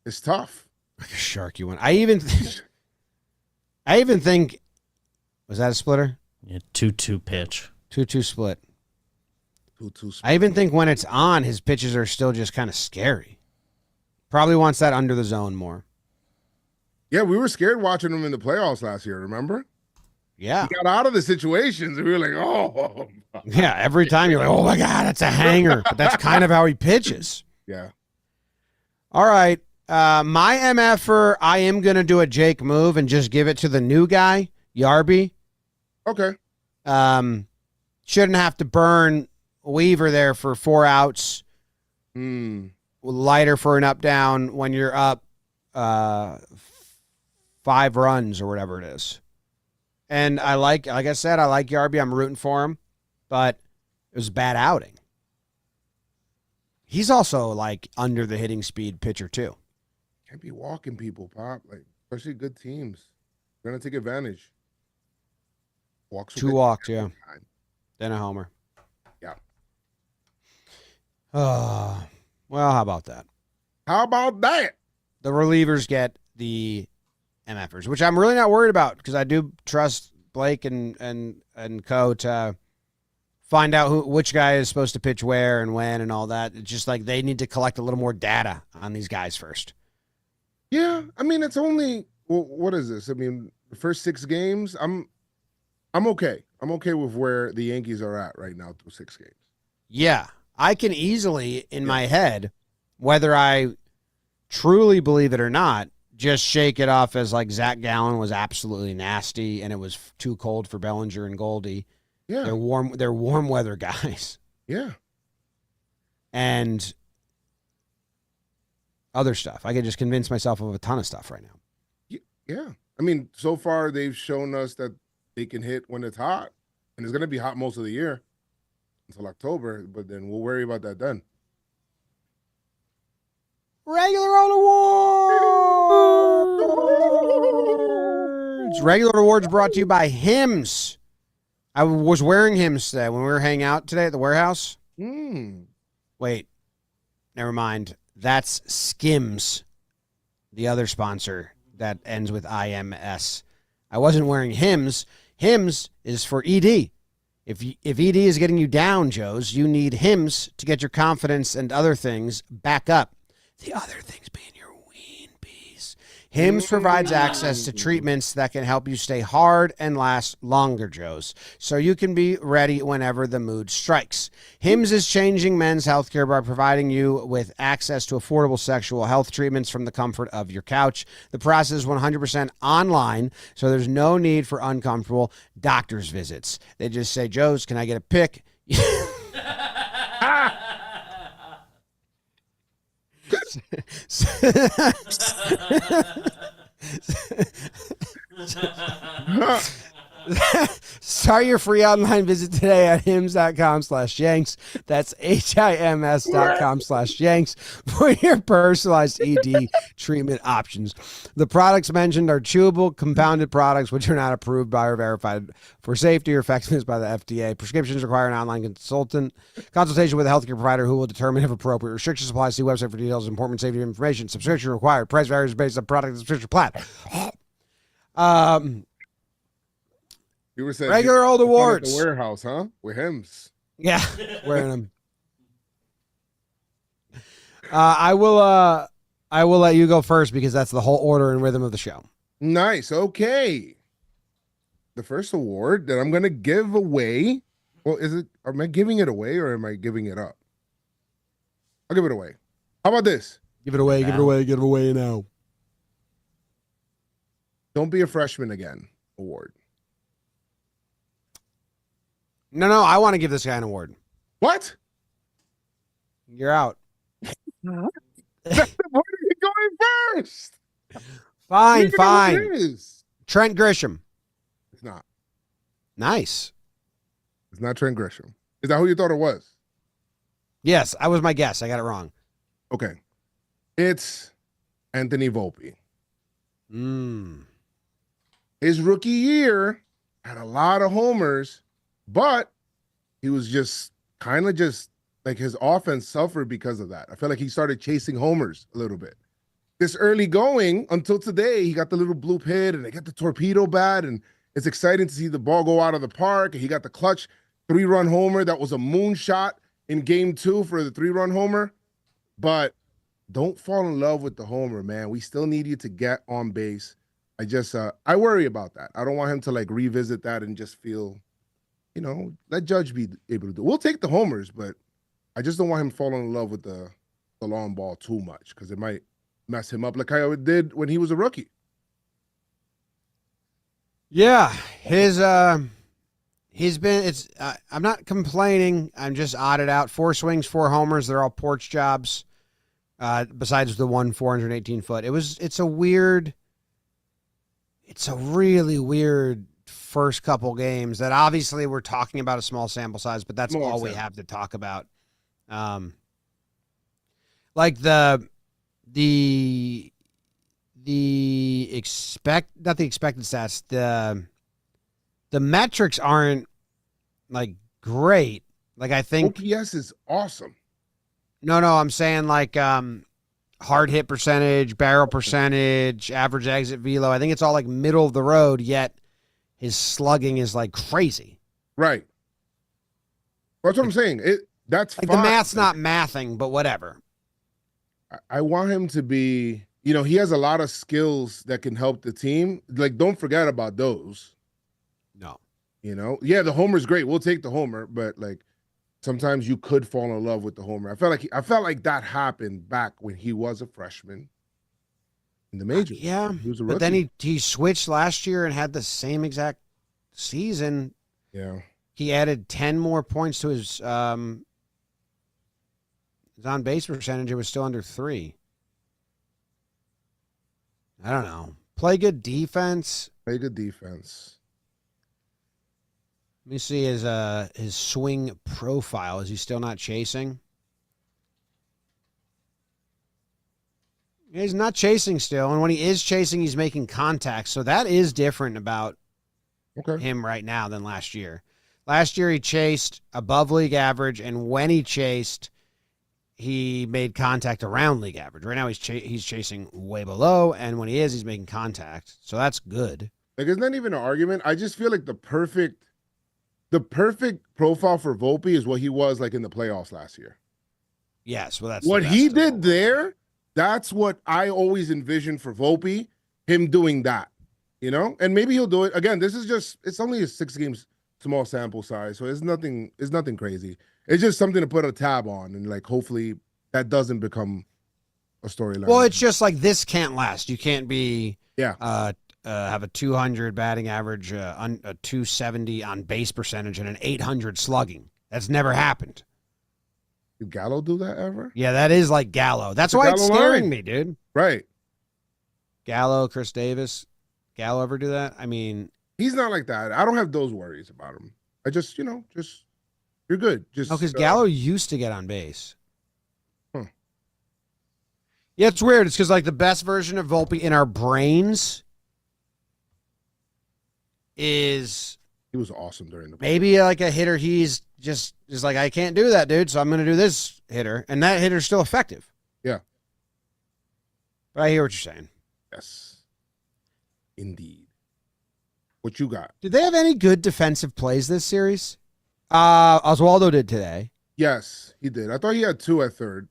it's tough. Like a Sharky one. I even think, was that a splitter? Yeah, 2-2 pitch. 2-2 split. 2-2 split. I even think when it's on, his pitches are still just kind of scary. Probably wants that under the zone more. Yeah, we were scared watching him in the playoffs last year, remember? Yeah. He got out of the situations and we were like, oh. Yeah, every time you're like, oh my God, that's a hanger. But that's kind of how he pitches. Yeah. All right. My MFer, I am going to do a Jake move and just give it to the new guy, Yarby. Okay. Shouldn't have to burn Weaver there for 4 outs. Lighter for an up down when you're up 5 runs or whatever it is. And I like I said, I like Yarby. I'm rooting for him, but it was a bad outing. He's also like under the hitting speed pitcher too. Can't be walking people, Pop. Like, especially good teams. They're gonna take advantage. Walks. 2 walks, yeah. Then a homer. Yeah. Well, how about that? How about that? The relievers get the MFers, which I'm really not worried about because I do trust Blake and Co to find out which guy is supposed to pitch where and when and all that. It's just like they need to collect a little more data on these guys first. Yeah, I mean, it's only what is this? I mean, the first 6 games, I'm okay. I'm okay with where the Yankees are at right now through 6 games. Yeah, I can easily in my head, whether I truly believe it or not, just shake it off as like Zach Gallen was absolutely nasty and it was too cold for Bellinger and Goldie. Yeah, they're warm weather guys. Yeah, and other stuff. I could just convince myself of a ton of stuff right now. Yeah. I mean, so far they've shown us that they can hit when it's hot, and it's going to be hot most of the year until October, but then we'll worry about that then. Regular old awards. Regular awards brought to you by Hims. I was wearing Hims today when we were hanging out today at the warehouse. Wait, never mind. That's Skims, the other sponsor that ends with IMS. I wasn't wearing Hims. Hims is for ED. If ED is getting you down, Joes, you need Hims to get your confidence and other things back up. The other things being your ween piece. Hims provides access to treatments that can help you stay hard and last longer, Joes, so you can be ready whenever the mood strikes. Hims is changing men's healthcare by providing you with access to affordable sexual health treatments from the comfort of your couch. The process is 100% online, so there's no need for uncomfortable doctor's visits. They just say, Joes, can I get a pic? Start your free online visit today at hims.com/yanks. That's HIMS.com/yanks for your personalized ED treatment options. The products mentioned are chewable, compounded products which are not approved by or verified for safety or effectiveness by the FDA. Prescriptions require an online consultation with a healthcare provider who will determine if appropriate. Restrictions apply. See website for details. Important safety information. Subscription required. Price varies based on product and subscription plan. You were saying regular old awards. At the warehouse, huh? With Hims. Yeah, wearing them. I will let you go first because that's the whole order and rhythm of the show. Nice. Okay. The first award that I'm gonna give away. Well, am I giving it away or am I giving it up? I'll give it away. How about this? Give it away, give it away, give it away now. Don't be a freshman again award. No, I want to give this guy an award. What? You're out. Where are you going first? Fine. Trent Grisham. It's not. Nice. It's not Trent Grisham. Is that who you thought it was? Yes, I was my guess. I got it wrong. Okay. It's Anthony Volpe. His rookie year had a lot of homers, but he was just kind of just like his offense suffered because of that. I feel like he started chasing homers a little bit. This early going until today, he got the little bloop hit and they got the torpedo bat, and it's exciting to see the ball go out of the park. He got the clutch 3-run homer. That was a moonshot in game 2 for the 3-run homer. But don't fall in love with the homer, man. We still need you to get on base. I worry about that. I don't want him to like revisit that and just feel, let Judge be able to do. We'll take the homers, but I just don't want him falling in love with the long ball too much because it might mess him up like I did when he was a rookie. Yeah, he's been. I'm not complaining. I'm just odded out. 4 swings, 4 homers. They're all porch jobs. besides the 418 foot. It's a really weird first couple games that obviously we're talking about a small sample size, but that's all we have to talk about. Like not the expected stats, the metrics aren't like great. Like I think OPS is awesome. No, I'm saying like hard hit percentage, barrel percentage, average exit velo. I think it's all like middle of the road, yet his slugging is like crazy. Right. That's what I'm saying. That's like fine. The math's not mathing, but whatever. I want him to be, he has a lot of skills that can help the team. Like, don't forget about those. No. Yeah, the homer's great. We'll take the homer, but like sometimes you could fall in love with the homer. I felt like that happened back when he was a freshman in the majors. Yeah, he was a but rookie. then he switched last year and had the same exact season. Yeah, he added 10 more points to his on base percentage. It was still under 3. I don't know. Play good defense. Play good defense. Let me see his swing profile. Is he still not chasing? Yeah, he's not chasing still, and when he is chasing, he's making contact. So that is different about him right now than last year. Last year he chased above league average, and when he chased, he made contact around league average. Right now he's chasing way below, and when he is, he's making contact. So that's good. Like, it's not even an argument. I just feel like the perfect profile for Volpe is what he was like in the playoffs last year. Yes, well, that's what he did there. That's what I always envisioned for Volpe, him doing that, and maybe he'll do it again. It's only a 6 games small sample size, so it's nothing crazy. It's just something to put a tab on, and like hopefully that doesn't become a storyline. Well, it's just like this can't last. You can't be have a 200 batting average, a 270 on base percentage, and an 800 slugging. That's never happened. Did Gallo do that ever? Yeah, that is like Gallo. That's why it's scaring me, dude. Right. Gallo, Chris Davis. Gallo ever do that? I mean, he's not like that. I don't have those worries about him. I just, you're good. Just because Gallo used to get on base. Huh. Yeah, it's weird. It's because like the best version of Volpe in our brains is he was awesome during the maybe like a hitter. He's just like, I can't do that, dude. So I'm going to do this hitter, and that hitter's still effective. Yeah, but I hear what you're saying. Yes, indeed. What you got? Did they have any good defensive plays this series? Oswaldo did today. Yes, he did. I thought he had 2 at third.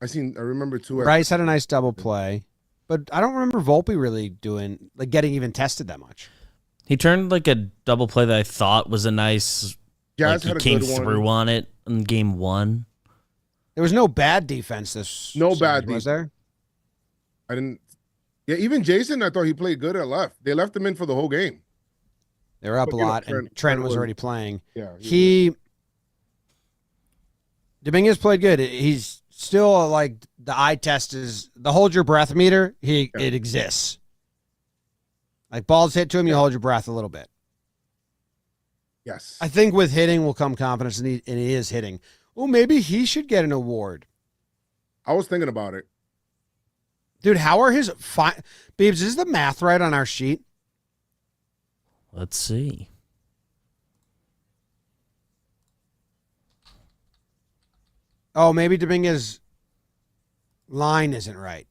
I remember 2 at Bryce had a nice double play, but I don't remember Volpe really getting even tested that much. He turned like a double play that I thought was a nice. Jazz he came through on it in game 1. There was no bad defense this. No series, bad defense. Was there? I didn't. Yeah, even Jasson, I thought he played good at left. They left him in for the whole game. They were up a lot, and Trent was already playing. Yeah, Dominguez played good. He's still like the eye test is the hold your breath meter. It exists. Like balls hit to him, you hold your breath a little bit. Yes, I think with hitting will come confidence, and he is hitting. Oh, maybe he should get an award. I was thinking about it. Dude, how are his Beebs, is the math right on our sheet? Let's see. Oh, maybe Dominguez's line isn't right.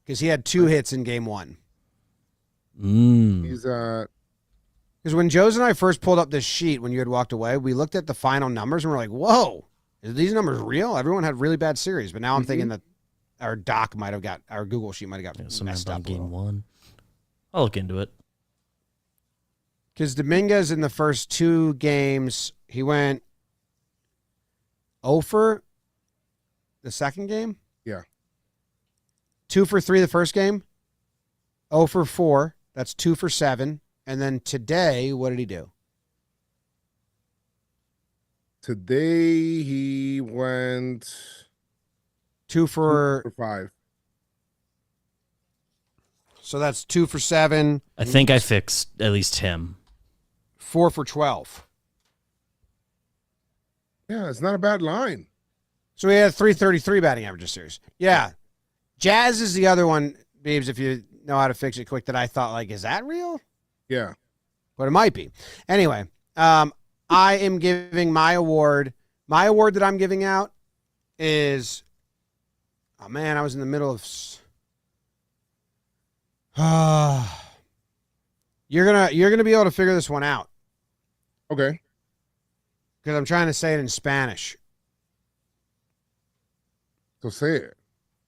Because he had 2 hits in game 1. He's Because when Joe's and I first pulled up this sheet when you had walked away, we looked at the final numbers and we're like, whoa, are these numbers real? Everyone had really bad series. But now I'm thinking that our doc might have got, our Google sheet might have got messed up. Game 1. I'll look into it. Because Dominguez in the first 2 games, he went 0 for the second game. Yeah. 2 for 3 the first game. 0 for 4. That's 2 for 7. And then today, what did he do? Today he went 2 for 5. So that's 2 for 7. I think I fixed at least him. 4 for 12. Yeah, it's not a bad line. So we had 333 batting average this series. Yeah. Jazz is the other one, Beebs, if you know how to fix it quick, that I thought, like, is that real? Yeah. But it might be. Anyway, I am giving my award. My award that I'm giving out is, oh, man, I was in the middle of... You're gonna be able to figure this one out. Okay. Because I'm trying to say it in Spanish. So say it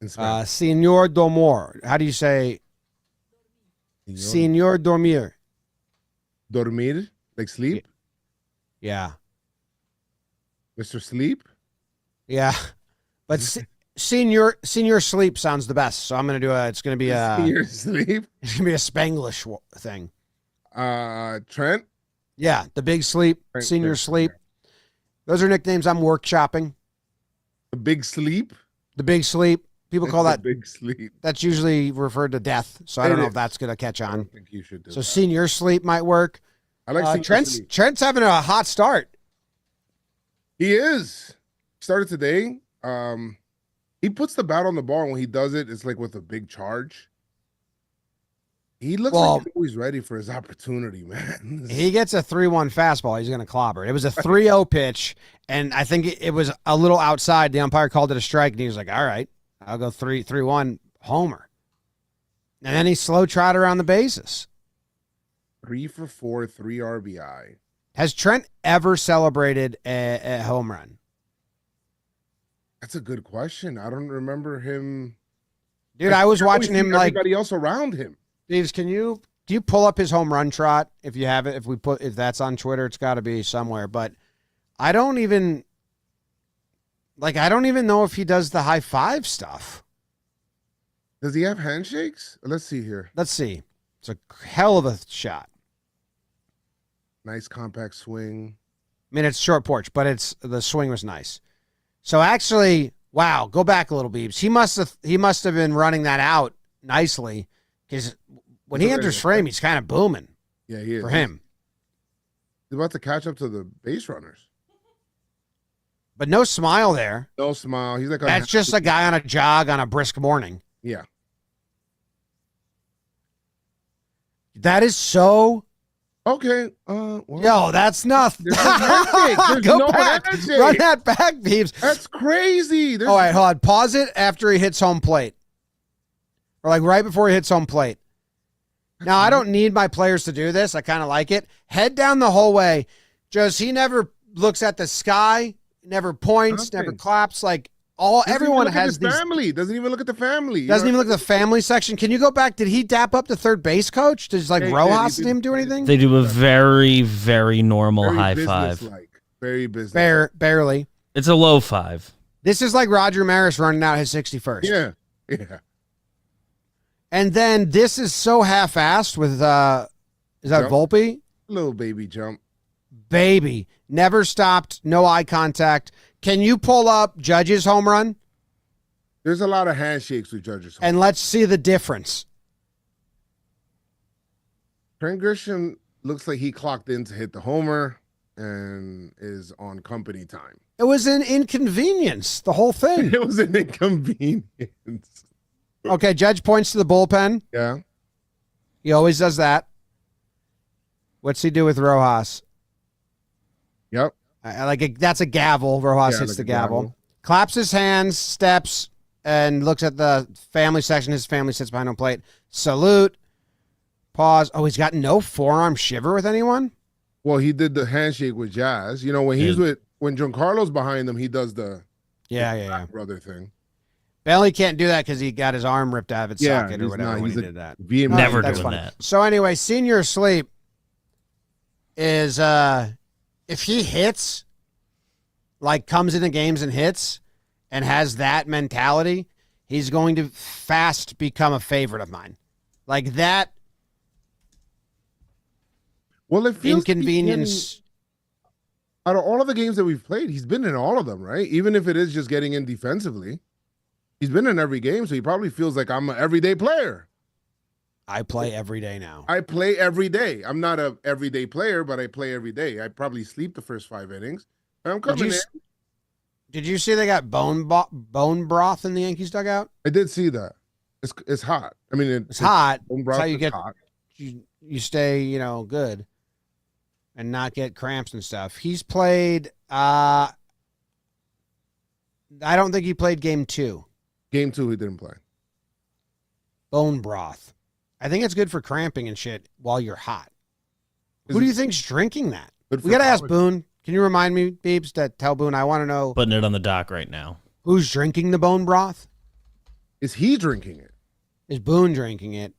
in Spanish. Señor Dormir. How do you say Señor Dormir? Dormir, like sleep? Yeah. Mr. Sleep? Yeah. But Senior Sleep sounds the best. So I'm going to do it's going to be Senior Sleep? It's going to be a Spanglish thing. Trent? Yeah. The Big Sleep, Trent, Senior Trent, Sleep. yeah. Those are nicknames I'm workshopping. The Big Sleep? The Big Sleep. People call that Big Sleep. That's usually referred to death. So I don't know if that's going to catch I on. don't think you should do So that. Senior Sleep might work. I like Senior Sleep. Trent's having a hot start. He is. Started today. He puts the bat on the ball, and when he does it, it's like with a big charge. He looks like he's always ready for his opportunity, man. He gets a 3-1 fastball. He's going to clobber. It was a 3-0 pitch, and I think it was a little outside. The umpire called it a strike, and he was like, all right, I'll go 3-1 homer. And then he slow trotted around the bases. 3 for 4, 3 RBI. Has Trent ever celebrated a home run? That's a good question. I don't remember him. Dude, I was watching him like everybody else around him. Steves, do you pull up his home run trot if you have it? If that's on Twitter, it's got to be somewhere. But I don't even know if he does the high five stuff. Does he have handshakes? Let's see here. Let's see. It's a hell of a shot. Nice compact swing. I mean, it's short porch, but the swing was nice. So actually, wow, go back a little, Beebs. He must have been running that out nicely because when he enters frame, he's kind of booming. Yeah, he is. For him. He's about to catch up to the base runners. But no smile there. No smile. He's like that's just a guy on a jog on a brisk morning. Yeah. That is so. Okay. Yo, that's nothing. There's Go no back. handshake. Run that back, Beebs. That's crazy. All right, hold on. Pause it after he hits home plate. Or like right before he hits home plate. Now, I don't need my players to do this. I kind of like it. Head down the whole way. Joe's, he never looks at the sky, never points, never claps. Like everyone has these. Family doesn't even look at the family. Doesn't even look at the family section. Can you go back? Did he dap up the third base coach? Does Rojas and him do anything? They do a very, very normal high five. Very business. Barely. It's a low 5. This is like Roger Maris running out his 61st. Yeah. And then this is so half-assed with, is that Volpe? Little baby jump. Baby. Never stopped. No eye contact. Can you pull up Judge's home run? There's a lot of handshakes with Judge's home run. And let's see the difference. Trent Grisham looks like he clocked in to hit the homer and is on company time. It was an inconvenience, the whole thing. It was an inconvenience. Okay, Judge points to the bullpen. Yeah. He always does that. What's he do with Rojas? Yep. That's a gavel. Rojas hits the gavel. Claps his hands, steps, and looks at the family section. His family sits behind home plate. Salute. Pause. Oh, he's got no forearm shiver with anyone? Well, he did the handshake with Jazz. You know, when when Giancarlo's behind him, he does the brother thing. Bailey can't do that because he got his arm ripped out of its socket or whatever when he did that. Never doing that. So anyway, Senior Sleep is if he hits, like comes into games and hits and has that mentality, he's going to fast become a favorite of mine. Like that. Well, it feels inconvenience. Out of all of the games that we've played, he's been in all of them, right? Even if it is just getting in defensively. He's been in every game, so he probably feels like I'm an everyday player. I play every day now. I play every day. I'm not a everyday player, but I play every day. I probably sleep the first 5 innings. I'm coming in. Did you see they got bone broth in the Yankees dugout? I did see that. It's hot. I mean, it's hot. Bone That's broth how you is get hot. you stay, good and not get cramps and stuff. He's played I don't think he played game 2. Game 2 he didn't play. Bone broth. I think it's good for cramping and shit while you're hot. Who do you think's drinking that? We got to ask Boone. Can you remind me, Beebs, to tell Boone I want to know. Putting it on the dock right now. Who's drinking the bone broth? Is he drinking it? Is Boone drinking it?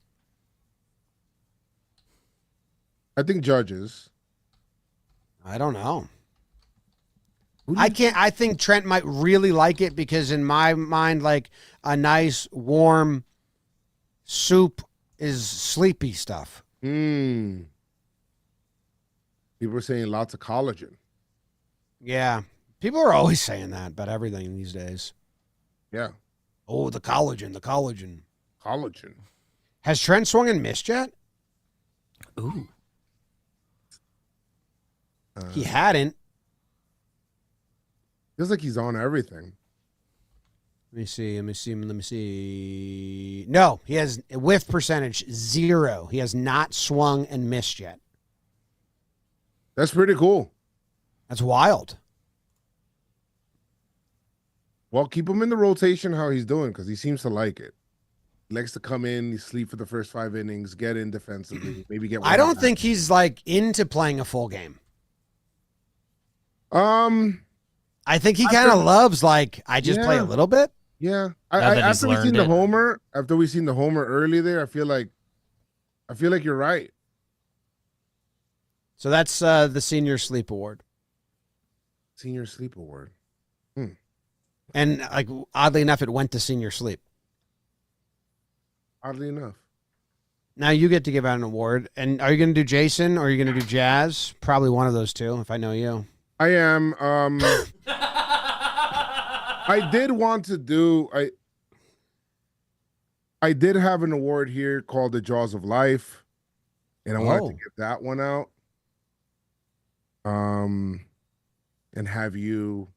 I think Judges. I don't know. I think Trent might really like it because in my mind, like a nice warm soup is sleepy stuff. People are saying lots of collagen. Yeah. People are always saying that about everything these days. Yeah. Oh, the collagen. Collagen. Has Trent swung and missed yet? Ooh. He hadn't. Feels like he's on everything. Let me see. No, he has whiff percentage 0. He has not swung and missed yet. That's pretty cool. That's wild. Well, keep him in the rotation how he's doing because he seems to like it. He likes to come in, he sleep for the first 5 innings, get in defensively, maybe get one. I don't think he's like into playing a full game. I think he kind of loves like I just play a little bit. Yeah. After we seen the homer early there, I feel like you're right. So that's the Senior Sleep Award. Senior Sleep Award. And like oddly enough, it went to Senior Sleep. Oddly enough. Now you get to give out an award. And are you going to do Jasson or are you going to do Jazz? Probably one of those two, if I know you. I am. I did want to do. I did have an award here called the Jaws of Life, and I wanted to get that one out. And have you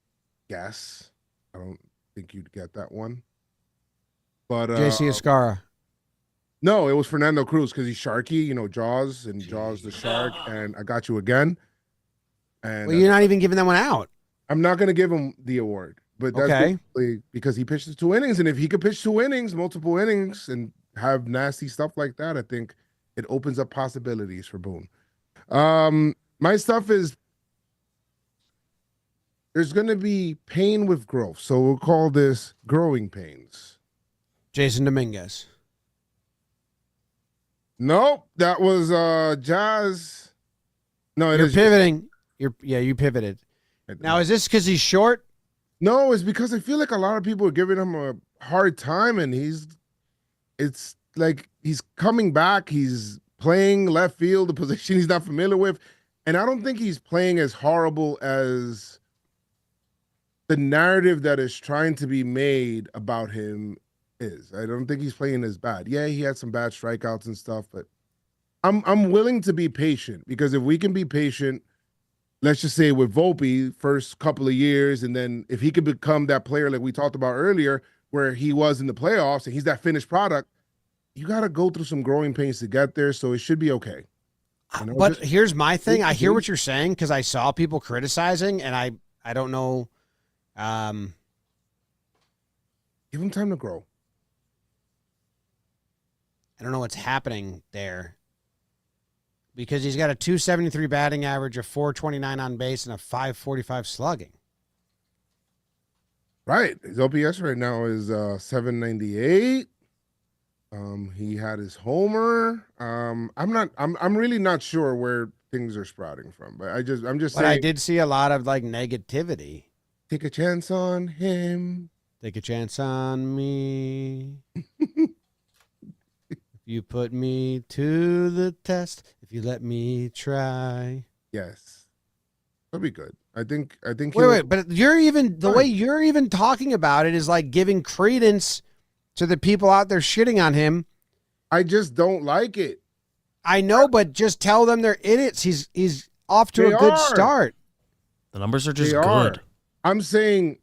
guess. I don't think you'd get that one. But JC Escara. No, it was Fernando Cruz because he's Sharky, Jaws and Jaws the shark, and I got you again. And well, you're not even giving that one out. I'm not going to give him the award, but that's basically because he pitched 2 innings, and if he could pitch 2 innings, multiple innings, and have nasty stuff like that, I think it opens up possibilities for Boone. My stuff is there's going to be pain with growth, so we'll call this growing pains. Jasson Dominguez. Nope, that was Jazz. No, You're pivoting. You pivoted. Now, is this because he's short? No, it's because I feel like a lot of people are giving him a hard time, and it's like he's coming back. He's playing left field, the position he's not familiar with, and I don't think he's playing as horrible as the narrative that is trying to be made about him is. I don't think he's playing as bad. Yeah, he had some bad strikeouts and stuff, but I'm willing to be patient because if we can be patient, let's just say with Volpe, first couple of years, and then if he could become that player like we talked about earlier, where he was in the playoffs and he's that finished product, you got to go through some growing pains to get there, so it should be okay. But here's my thing. I hear what you're saying because I saw people criticizing, and I don't know. Give him time to grow. I don't know what's happening there. Because he's got a 273 batting average, a 429 on base, and a 545 slugging. Right. His OPS right now is 798. He had his homer. I'm really not sure where things are sprouting from, but I'm just But saying. I did see a lot of like negativity. Take a chance on him. Take a chance on me. You put me to the test if you let me try. Yes. That'll be good. I think Wait, but you're even the way you're even talking about it is like giving credence to the people out there shitting on him. I just don't like it. I know, but just tell them they're idiots. He's off to a good start. The numbers are just good. I'm saying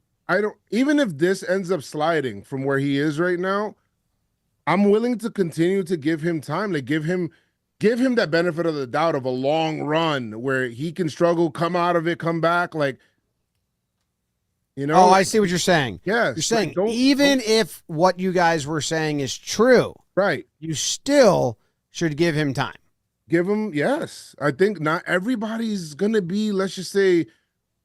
even if this ends up sliding from where he is right now, I'm willing to continue to give him time. Like give him that benefit of the doubt of a long run where he can struggle, come out of it, come back. Like, you know. Oh, I see what you're saying. Yes. You're saying even if what you guys were saying is true, right, you still should give him time. Give him, yes. I think not everybody's gonna be, let's just say,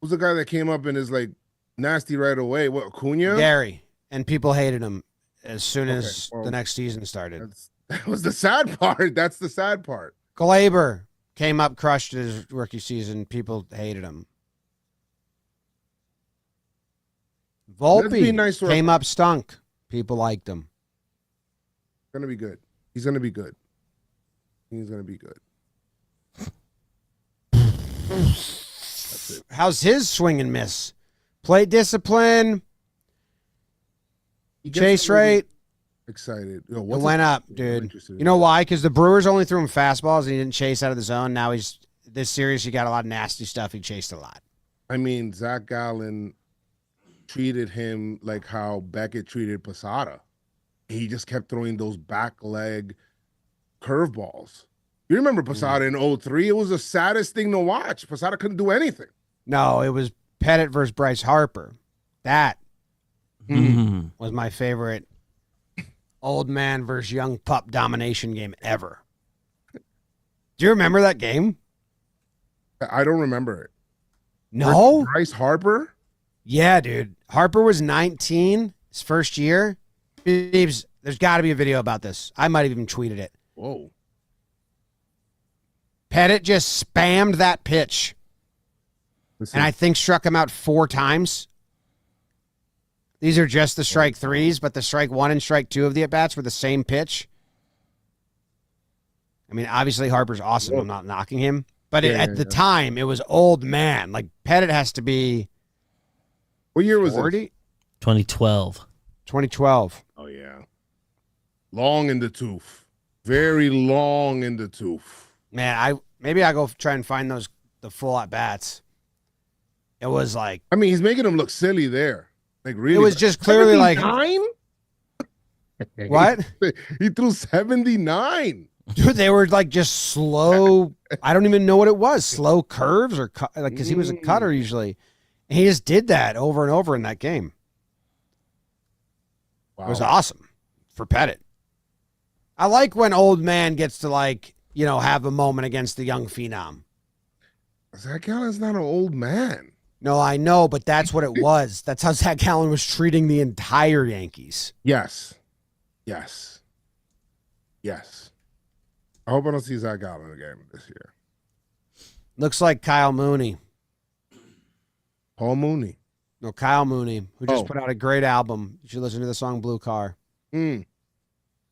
who's the guy that came up and is like nasty right away? What, Acuna? Gary. And people hated him as soon as the next season started. That was the sad part. That's the sad part. Glaber came up, crushed his rookie season. People hated him. Volpe came up, stunk. People liked him. Gonna be good. He's gonna be good. He's gonna be good. That's it. How's his swing and miss? Plate discipline. Chase rate. Excited. It went up, dude. You know why? Because the Brewers only threw him fastballs and he didn't chase out of the zone. Now this series, he got a lot of nasty stuff. He chased a lot. I mean, Zach Gallen treated him like how Beckett treated Posada. He just kept throwing those back leg curveballs. You remember Posada in 03? It was the saddest thing to watch. Posada couldn't do anything. No, it was Pettit versus Bryce Harper. That was my favorite old man versus young pup domination game ever. Do you remember that game? I don't remember it. No? Bryce Harper? Yeah, dude. Harper was 19 his first year. There's got to be a video about this. I might have even tweeted it. Whoa. Pettit just spammed that pitch. And I think struck him out 4 times. These are just the strike threes, but the strike 1 and strike 2 of the at-bats were the same pitch. I mean, obviously Harper's awesome. I'm not knocking him. But at the time, it was old man. Like, Pettit has to be... What year was 40? it? 2012. 2012. Oh, yeah. Long in the tooth. Very long in the tooth. Man, maybe I'll go try and find the full at-bats. It was like... I mean, he's making him look silly there. Like, really. It was just clearly 79? Like... What? He threw 79. Dude, they were like just slow. I don't even know what it was. Slow curves or like, because he was a cutter usually. And he just did that over and over in that game. Wow. It was awesome for Pettit. I like when old man gets to have a moment against the young phenom. Zach Gallen's not an old man. No, I know, but that's what it was. That's how Zach Gallen was treating the entire Yankees. Yes. Yes. Yes. I hope I don't see Zach Gallen again this year. Looks like Kyle Mooney. Paul Mooney. No, Kyle Mooney, who just put out a great album. You should listen to the song Blue Car. Let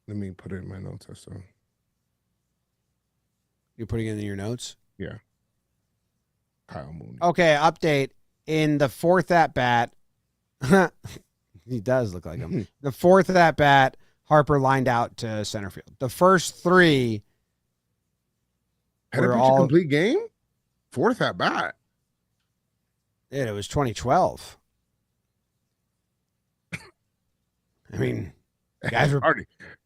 me put it in my notes or so. You're putting it in your notes? Yeah. Kyle Mooney. Okay, update. In the 4th at-bat, he does look like him. The 4th at-bat, Harper lined out to center field. The first 3 had a complete game? 4th at-bat. Yeah, it was 2012. I mean, guys were...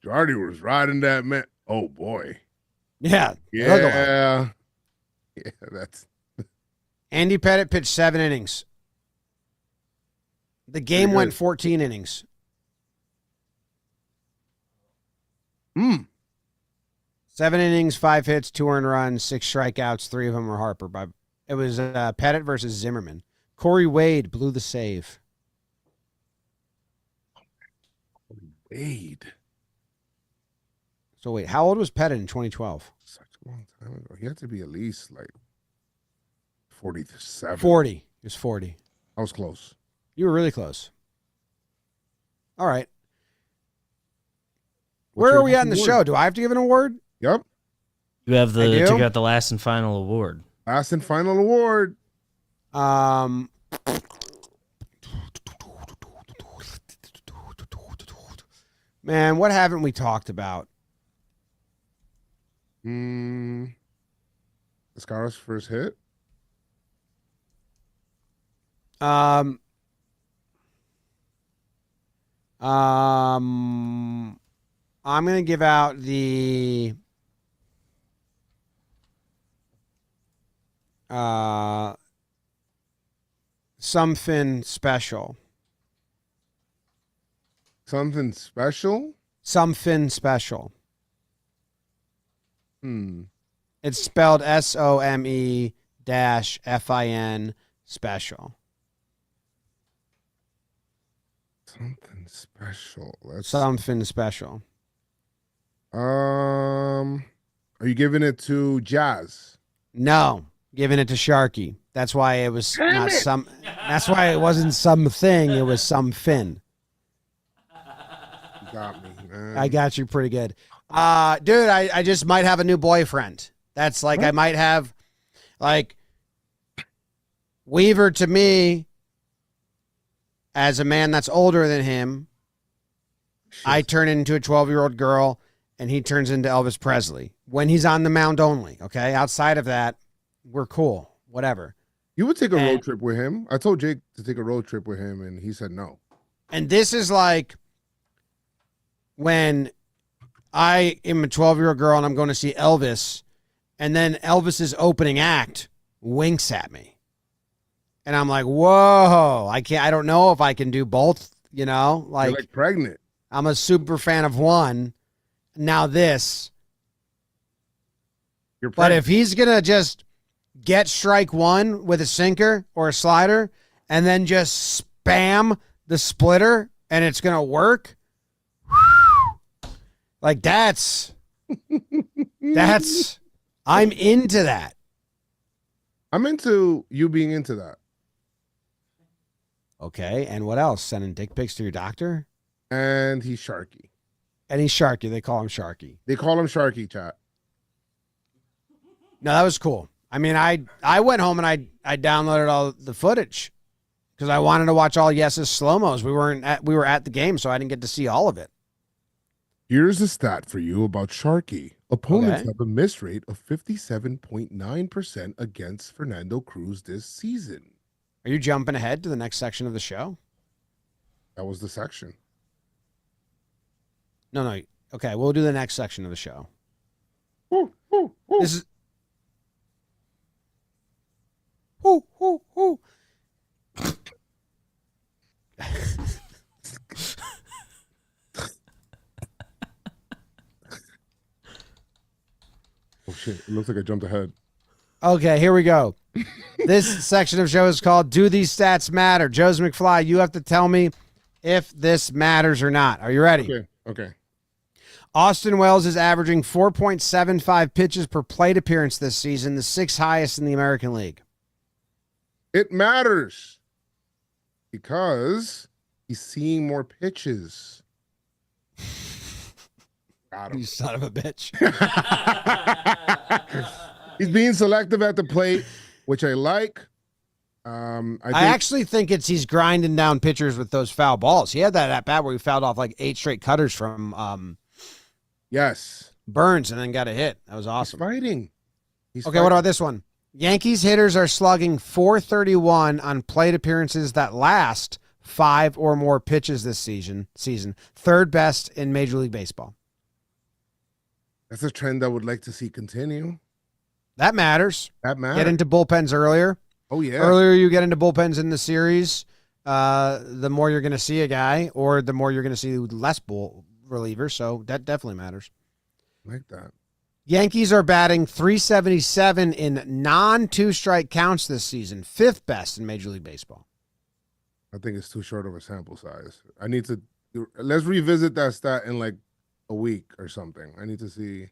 Jardy was riding that man. Oh, boy. Yeah. Yeah. Yeah, that's... Andy Pettit pitched 7 innings. The game went 14 innings. 7 innings, 5 hits, 2 earned runs, 6 strikeouts. 3 of them were Harper. It was Pettit versus Zimmerman. Corey Wade blew the save. Wade. So wait, how old was Pettit in 2012? Such a long time ago. He had to be at least 47. 40. He was 40. I was close. You were really close. All right. Where are we at in the show? Do I have to give an award? Yep. You have the last and final award. Last and final award. Um, man, what haven't we talked about? Escara's first hit. I'm gonna give out the something special. Something special? Something special. It's spelled SOME-FIN special. Something special. Something special. Are you giving it to Jazz? No, giving it to Sharky. That's why it was not some. That's why it wasn't something. It was something. You got me, man. I got you pretty good. Dude, I just might have a new boyfriend. That's like, I might have, like, Weaver to me, as a man that's older than him, I turn into a 12-year-old girl, and he turns into Elvis Presley. When he's on the mound only, okay? Outside of that, we're cool. Whatever. You would take a road trip with him. I told Jake to take a road trip with him, and he said no. And this is like when I am a 12-year-old girl and I'm going to see Elvis, and then Elvis's opening act winks at me. And I'm like, whoa, I don't know if I can do both, you know? You're like pregnant. I'm a super fan of one. Now this. You're But pregnant. if he's going to just get strike one with a sinker or a slider and then just spam the splitter and it's going to work, like that's I'm into that. I'm into you being into that. Okay, and what else? Sending dick pics to your doctor? And he's Sharky. And he's Sharky. They call him Sharky. They call him Sharky, chat. No, that was cool. I mean, I went home and I downloaded all the footage because I wanted to watch all Yes's slow-mos. We were at the game, so I didn't get to see all of it. Here's a stat for you about Sharky. Opponents Okay. have a miss rate of 57.9% against Fernando Cruz this season. Are you jumping ahead to the next section of the show? That was the section. No. Okay, we'll do the next section of the show. Woo, woo, woo. This is. Whoo, whoo, whoo. Oh shit! It looks like I jumped ahead. Okay, here we go. This section of show is called Do These Stats Matter? Joe's McFly, you have to tell me if this matters or not. Are you ready? Okay. Austin Wells is averaging 4.75 pitches per plate appearance this season, the sixth highest in the American League. It matters because he's seeing more pitches. Got him. You son of a bitch. He's being selective at the plate, which I like. I actually think he's grinding down pitchers with those foul balls. He had that at bat where he fouled off like 8 straight cutters from yes, Burns and then got a hit. That was awesome. He's fighting. Okay, what about this one? Yankees hitters are slugging .431 on plate appearances that last 5 or more pitches this season. Third best in Major League Baseball. That's a trend I would like to see continue. That matters. That matters. Get into bullpens earlier. Oh, yeah. Earlier you get into bullpens in the series, the more you're going to see a guy, or the more you're going to see less bull relievers. So that definitely matters. I like that. Yankees are batting .377 in non-two-strike counts this season, 5th best in Major League Baseball. I think it's too short of a sample size. I need to let's revisit that stat in like a week or something. I need to see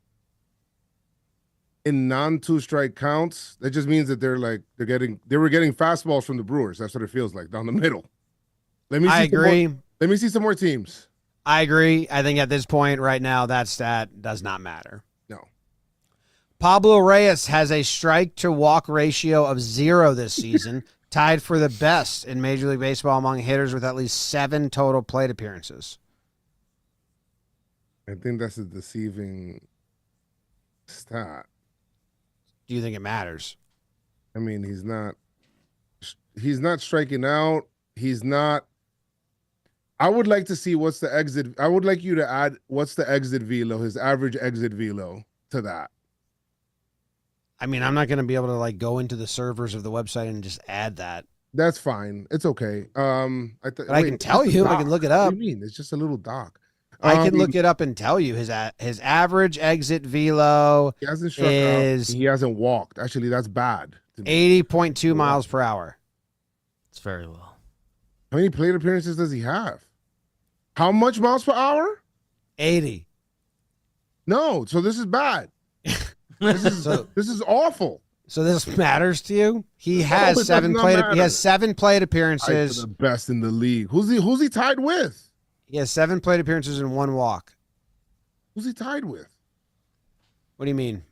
in non-two-strike counts. That just means that they were getting fastballs from the Brewers. That's what it feels like down the middle. I agree. Let me see some more teams. I agree. I think at this point right now, that stat does not matter. No. Pablo Reyes has a strike-to-walk ratio of 0 this season, Tied for the best in Major League Baseball among hitters with at least 7 total plate appearances. I think that's a deceiving stat. Do you think it matters? I mean, he's not striking out. He's not. I would like to see what's the exit. I would like you to add what's the exit velo, his average exit velo to that. I mean, I'm not going to be able to like go into the servers of the website and just add that. That's fine. It's okay. But I can tell you. I can look it up. What do you mean? It's just a little dock. I can look it up and tell you his average exit velo He hasn't struck is out. He hasn't walked. Actually, that's bad. 80.2 miles per hour. It's very low. How many plate appearances does he have? How much miles per hour? 80. No. So this is bad. This is awful. So this matters to you? He has 7 plate. He has 7 plate appearances. The best in the league. Who's he tied with? He has 7 plate appearances and 1 walk. Who's he tied with? What do you mean?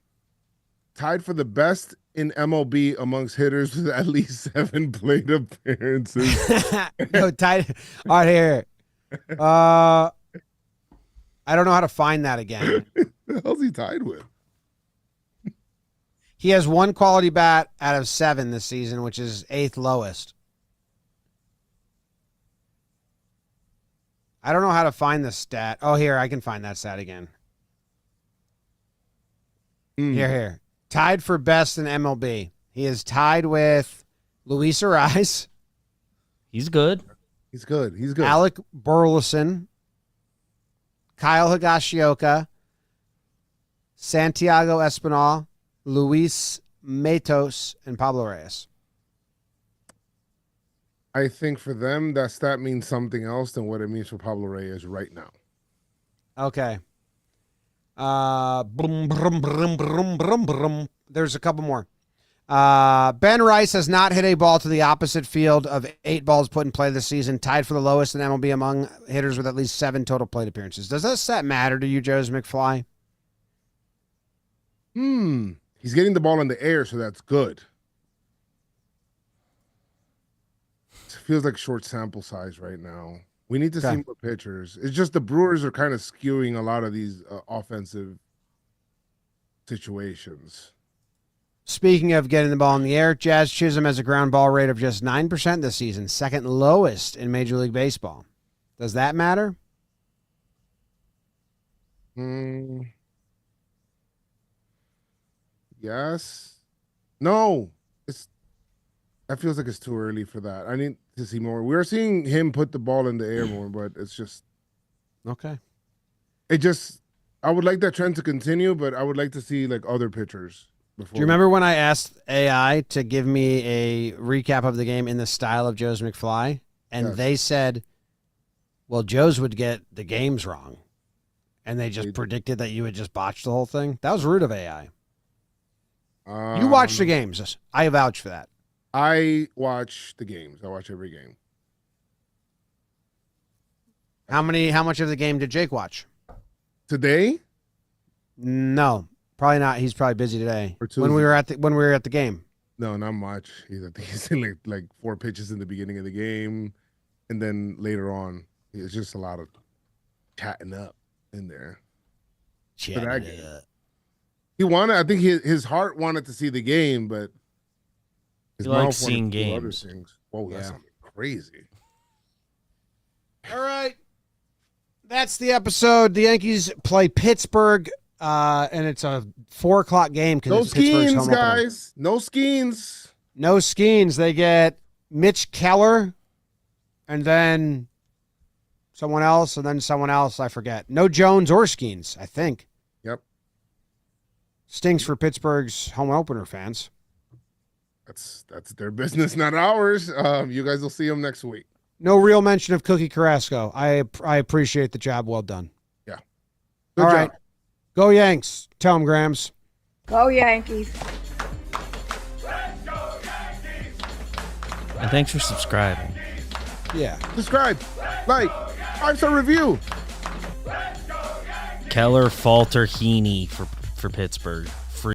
Tied for the best in MLB amongst hitters with at least 7 plate appearances. No, tied. All right, here. I don't know how to find that again. The hell's he tied with? He has 1 quality bat out of 7 this season, which is 8th lowest. I don't know how to find the stat. Oh, here, I can find that stat again. Here. Tied for best in MLB. He is tied with Luis Ariz. He's good. He's good. Alec Burleson. Kyle Higashioka. Santiago Espinal. Luis Matos, and Pablo Reyes. I think for them, that stat means something else than what it means for Pablo Reyes right now. Okay. Brum, brum, brum, brum, brum, brum. There's a couple more. Ben Rice has not hit a ball to the opposite field of 8 balls put in play this season, tied for the lowest in MLB among hitters with at least 7 total plate appearances. Does that stat matter to you, Joe's McFly? He's getting the ball in the air, so that's good. It feels like short sample size right now. We need to see more pitchers. It's just the Brewers are kind of skewing a lot of these offensive situations. Speaking of getting the ball in the air, Jazz Chisholm has a ground ball rate of just 9% this season, 2nd lowest in Major League Baseball. Does that matter? Yes. No. That feels like it's too early for that. I need to see more. We're seeing him put the ball in the air more, but it's just okay. I would like that trend to continue, but I would like to see like other pitchers before. Do you remember when I asked AI to give me a recap of the game in the style of Joe's McFly? And they said, well, Joe's would get the games wrong. And they just predicted that you would just botch the whole thing. That was rude of AI. You watch the games. I vouch for that. I watch the games. I watch every game. How much of the game did Jake watch? Today? No, probably not. He's probably busy today. Or Tuesday. When we were at the game. No, not much. I think he's in like 4 pitches in the beginning of the game, and then later on, it's just a lot of chatting up in there. Chatting up. He wanted. I think his heart wanted to see the game, but his he mouth likes seeing games. Other things. Whoa, that sounded crazy. All right, that's the episode. The Yankees play Pittsburgh, and it's a 4:00 game. No Skeens, guys. No Skeens. No Skeens. They get Mitch Keller, and then someone else, and then someone else. I forget. No Jones or Skeens, I think. Yep. Stinks for Pittsburgh's home opener fans. That's their business, not ours. You guys will see them next week. No real mention of Cookie Carrasco. I appreciate the job well done. Yeah. All right. Go Yanks. Tell them, Grams. Go Yankees. Let's go Yankees! And thanks for subscribing. Yeah. Subscribe, like, 5-star review. Keller Falter Heaney for Pittsburgh.